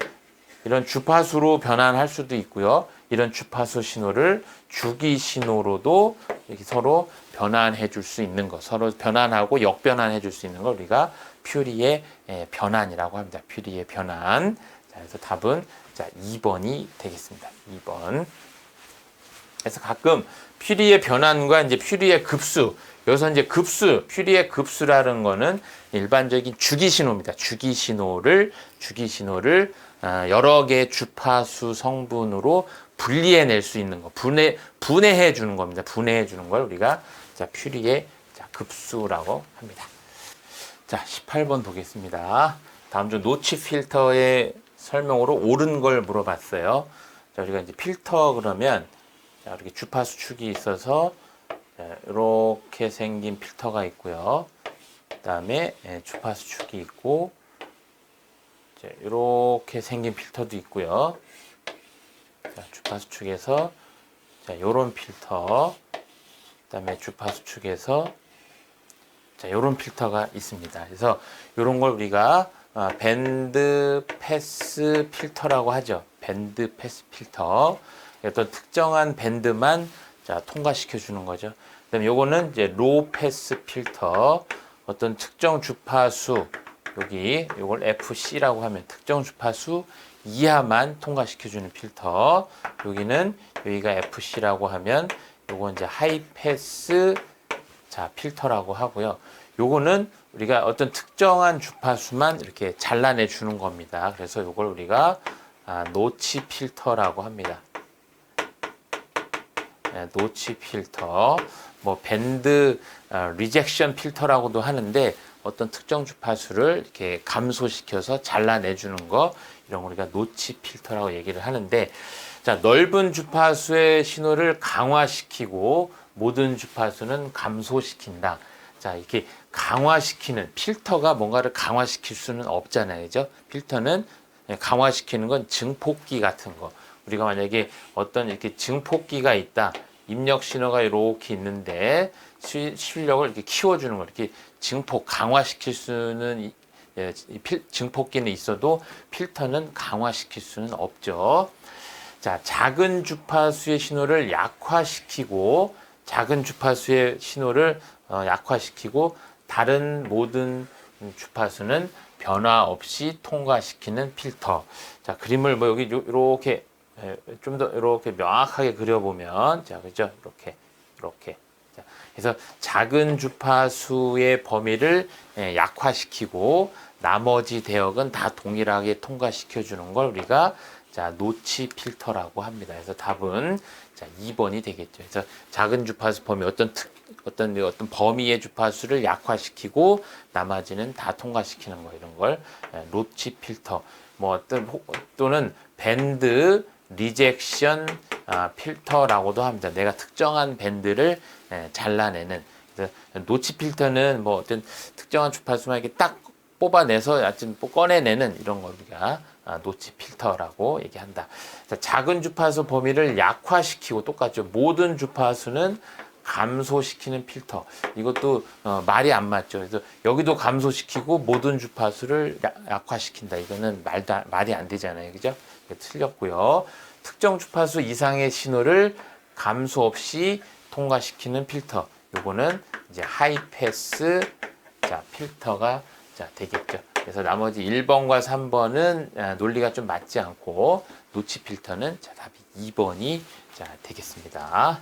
Speaker 1: 이런 주파수로 변환할 수도 있고요. 이런 주파수 신호를 주기 신호로도 이렇게 서로 변환해 줄 수 있는 거, 서로 변환하고 역변환해 줄 수 있는 걸 우리가 퓨리의 변환이라고 합니다. 퓨리의 변환. 자, 그래서 답은 자, 2번이 되겠습니다. 2번. 그래서 가끔 퓨리의 변환과 이제 퓨리의 급수, 여기서 이제 퓨리의 급수라는 거는 일반적인 주기 신호입니다. 주기 신호를 여러 개의 주파수 성분으로 분리해낼 수 있는 거, 분해해 주는 겁니다. 분해해 주는 걸 우리가 자, 퓨리의 급수라고 합니다. 자, 18번 보겠습니다. 다음 주 노치 필터의 설명으로 옳은 걸 물어봤어요. 자, 우리가 이제 필터 그러면 자, 이렇게 주파수 축이 있어서 자, 이렇게 생긴 필터가 있고요. 그다음에 주파수 축이 있고 자, 이렇게 생긴 필터도 있고요. 자, 주파수 축에서 자, 요런 필터, 그다음에 주파수 축에서 자, 이런 필터가 있습니다. 그래서 이런 걸 우리가 밴드 패스 필터라고 하죠. 밴드 패스 필터. 어떤 특정한 밴드만 자, 통과시켜 주는 거죠. 그다음에 요거는 이제 로우 패스 필터. 어떤 특정 주파수 여기 요걸 FC라고 하면 특정 주파수 이하만 통과시켜 주는 필터. 여기가 FC라고 하면 요거 이제 하이 패스 자, 필터라고 하고요. 요거는 우리가 어떤 특정한 주파수만 이렇게 잘라내 주는 겁니다. 그래서 요걸 우리가 노치 필터라고 합니다. 네, 노치 필터, 뭐 밴드 리젝션 필터라고도 하는데 어떤 특정 주파수를 이렇게 감소시켜서 잘라내 주는 거, 이런 거 우리가 노치 필터라고 얘기를 하는데, 자, 넓은 주파수의 신호를 강화시키고 모든 주파수는 감소시킨다. 자, 이렇게 강화시키는 필터가 뭔가를 강화시킬 수는 없잖아요. 그죠? 필터는 강화시키는 건 증폭기 같은 거. 우리가 만약에 어떤 이렇게 증폭기가 있다. 입력 신호가 이렇게 있는데 출력을 이렇게 키워주는 거, 이렇게 증폭 강화시킬 수는 증폭기는 있어도 필터는 강화시킬 수는 없죠. 자, 작은 주파수의 신호를 약화시키고 작은 주파수의 신호를 약화시키고 다른 모든 주파수는 변화 없이 통과시키는 필터. 자, 그림을 뭐 여기 이렇게 좀 더 이렇게 명확하게 그려보면, 자, 그죠? 이렇게. 자, 그래서 작은 주파수의 범위를 약화시키고 나머지 대역은 다 동일하게 통과시켜 주는 걸 우리가 자, 노치 필터라고 합니다. 그래서 답은 자, 2번이 되겠죠. 그래서 작은 주파수 범위 어떤 범위의 주파수를 약화시키고 나머지는 다 통과시키는 거, 이런 걸 노치 필터. 뭐 또는 밴드 리젝션 필터라고도 합니다. 내가 특정한 밴드를 잘라내는. 그래서 노치 필터는 뭐 어떤 특정한 주파수만 이렇게 딱 뽑아내서 아침 꺼내내는 이런 걸 우리가 노치 필터라고 얘기한다. 작은 주파수 범위를 약화시키고 똑같죠. 모든 주파수는 감소시키는 필터. 이것도 말이 안 맞죠. 그래서 여기도 감소시키고 모든 주파수를 약화시킨다. 이거는 말이 안 되잖아요. 그죠? 틀렸고요. 특정 주파수 이상의 신호를 감소 없이 통과시키는 필터. 요거는 이제 하이 패스 자, 필터가 자, 되겠죠. 그래서 나머지 1번과 3번은 논리가 좀 맞지 않고 노치 필터는 자, 답이 2번이 자, 되겠습니다.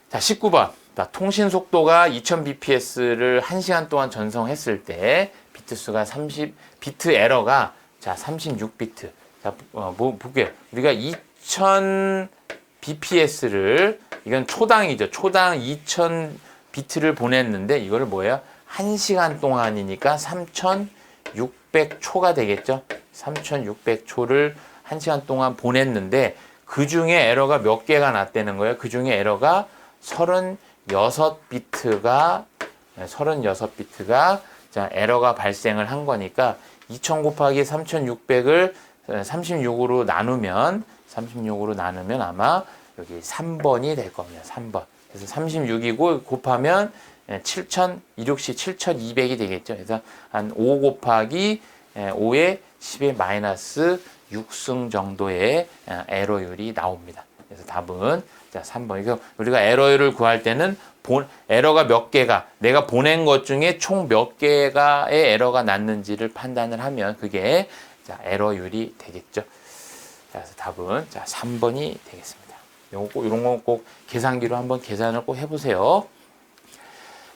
Speaker 1: 자, 19번. 자, 통신 속도가 2000bps를 1시간 동안 전송했을 때 비트 수가 비트 에러가 자, 36비트. 자, 볼게요. 우리가 2000bps를 이건 초당이죠. 초당 2000비트를 보냈는데 이거를 뭐예요? 1시간 동안이니까 3600초가 되겠죠. 3600초를 1시간 동안 보냈는데 그 중에 에러가 몇 개가 났다는 거예요. 그 중에 에러가 36비트가 자, 에러가 발생을 한 거니까 2000 곱하기 3600을 36으로 나누면 아마 여기 3번이 될 겁니다. 3번. 그래서 36이고 곱하면 7200이 되겠죠. 그래서 한 5 곱하기 5의 10의 마이너스 6승 정도의 에러율이 나옵니다. 그래서 답은 자, 3번. 그래서 우리가 에러율을 구할 때는 에러가 몇 개가, 내가 보낸 것 중에 총 몇 개가의 에러가 났는지를 판단을 하면 그게 자, 에러율이 되겠죠. 자, 그래서 답은 자, 3번이 되겠습니다. 이런 거 꼭 계산기로 한번 계산을 꼭 해보세요.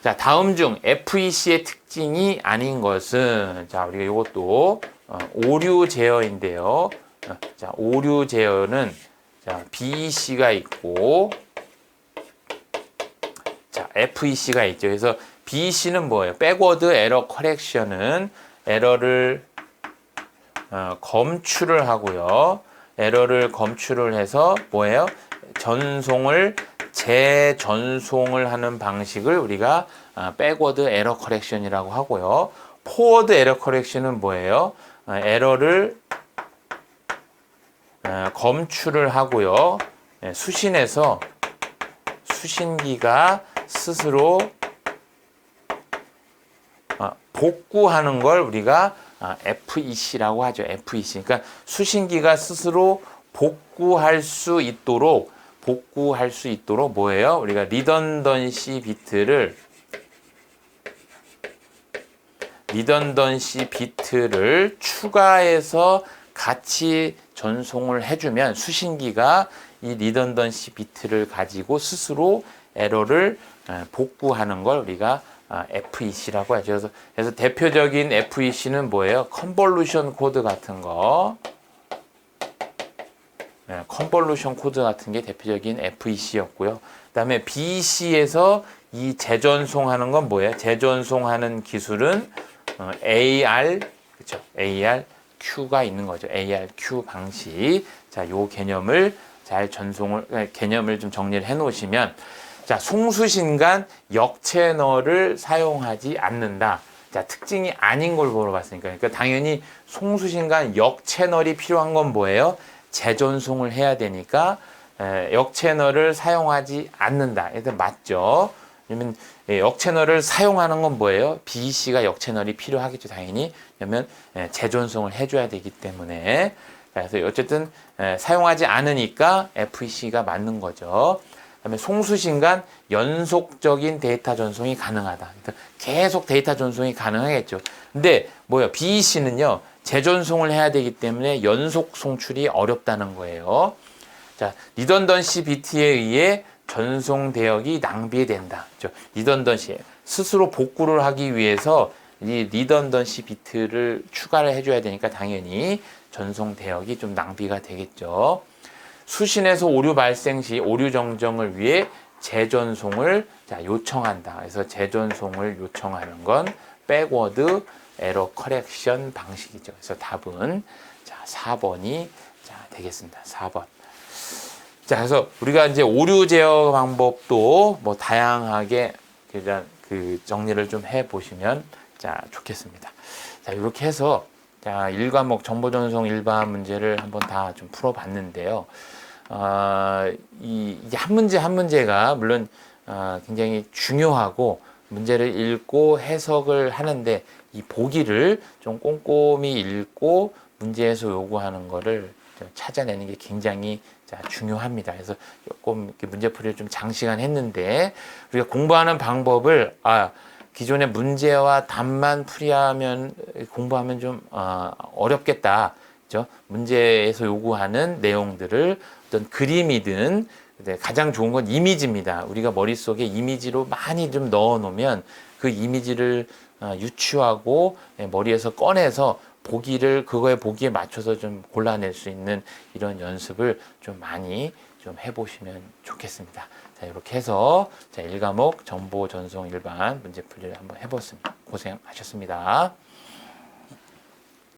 Speaker 1: 자, 다음 중 FEC의 특징이 아닌 것은, 자, 우리가 이것도 오류 제어인데요. 자, 오류 제어는 자, BEC가 있고, 자, FEC가 있죠. 그래서 BEC는 뭐예요? 백워드 에러 커렉션은 에러를 검출을 하고요. 에러를 검출을 해서 뭐예요? 재전송을 하는 방식을 우리가 백워드 에러 커렉션이라고 하고요. 포워드 에러 커렉션은 뭐예요? 에러를 검출을 하고요. 수신기가 스스로 복구하는 걸 우리가 FEC라고 하죠. FEC. 그러니까 수신기가 스스로 복구할 수 있도록 뭐예요? 우리가 리던던시 비트를 추가해서 같이 전송을 해주면 수신기가 이 리던던시 비트를 가지고 스스로 에러를 복구하는 걸 우리가 FEC라고 하죠. 그래서 대표적인 FEC는 뭐예요? 컨볼루션 코드 같은 거. 컨볼루션 코드 같은 게 대표적인 FEC였고요. 그다음에 BEC에서 이 재전송하는 건 뭐예요? 재전송하는 기술은 AR, 그렇죠? ARQ가 있는 거죠. ARQ 방식. 자, 요 개념을 개념을 좀 정리를 해 놓으시면, 자, 송수신간 역채널을 사용하지 않는다. 자, 특징이 아닌 걸 물어봤으니까. 그러니까 당연히 송수신간 역채널이 필요한 건 뭐예요? 재전송을 해야 되니까 역채널을 사용하지 않는다. 일단 맞죠? 왜냐면 역채널을 사용하는 건 뭐예요? BEC가 역채널이 필요하겠죠, 당연히. 왜냐면 재전송을 해줘야 되기 때문에. 그래서 어쨌든 사용하지 않으니까 FEC가 맞는 거죠. 그다음에 송수신간 연속적인 데이터 전송이 가능하다. 계속 데이터 전송이 가능하겠죠. 근데 뭐예요? BEC는요, 재전송을 해야 되기 때문에 연속 송출이 어렵다는 거예요. 자, 리던던시 비트에 의해 전송 대역이 낭비된다. 그렇죠? 리던던시, 스스로 복구를 하기 위해서 이 리던던시 비트를 추가를 해줘야 되니까 당연히 전송 대역이 좀 낭비가 되겠죠. 수신에서 오류 발생 시 오류 정정을 위해 재전송을 요청한다. 그래서 재전송을 요청하는 건 백워드 에러 커렉션 방식이죠. 그래서 답은 4번이 되겠습니다. 4번. 자, 그래서 우리가 이제 오류 제어 방법도 뭐 다양하게 그 정리를 좀 해 보시면 좋겠습니다. 자, 이렇게 해서 1과목 정보전송 일반 문제를 한번 다 좀 풀어 봤는데요. 이게 한 문제 한 문제가 물론 굉장히 중요하고 문제를 읽고 해석을 하는데 이 보기를 좀 꼼꼼히 읽고 문제에서 요구하는 거를 찾아내는 게 굉장히 중요합니다. 그래서 조금 문제풀이를 좀 장시간 했는데 우리가 공부하는 방법을 기존의 문제와 답만 공부하면 좀 어렵겠다. 그죠? 문제에서 요구하는 내용들을 어떤 그림이든 가장 좋은 건 이미지입니다. 우리가 머릿속에 이미지로 많이 좀 넣어 놓으면 그 이미지를 유추하고 머리에서 꺼내서 그거의 보기에 맞춰서 좀 골라낼 수 있는 이런 연습을 좀 많이 좀 해보시면 좋겠습니다. 자, 이렇게 해서 1과목 정보 전송 일반 문제풀이를 한번 해봤습니다. 고생하셨습니다.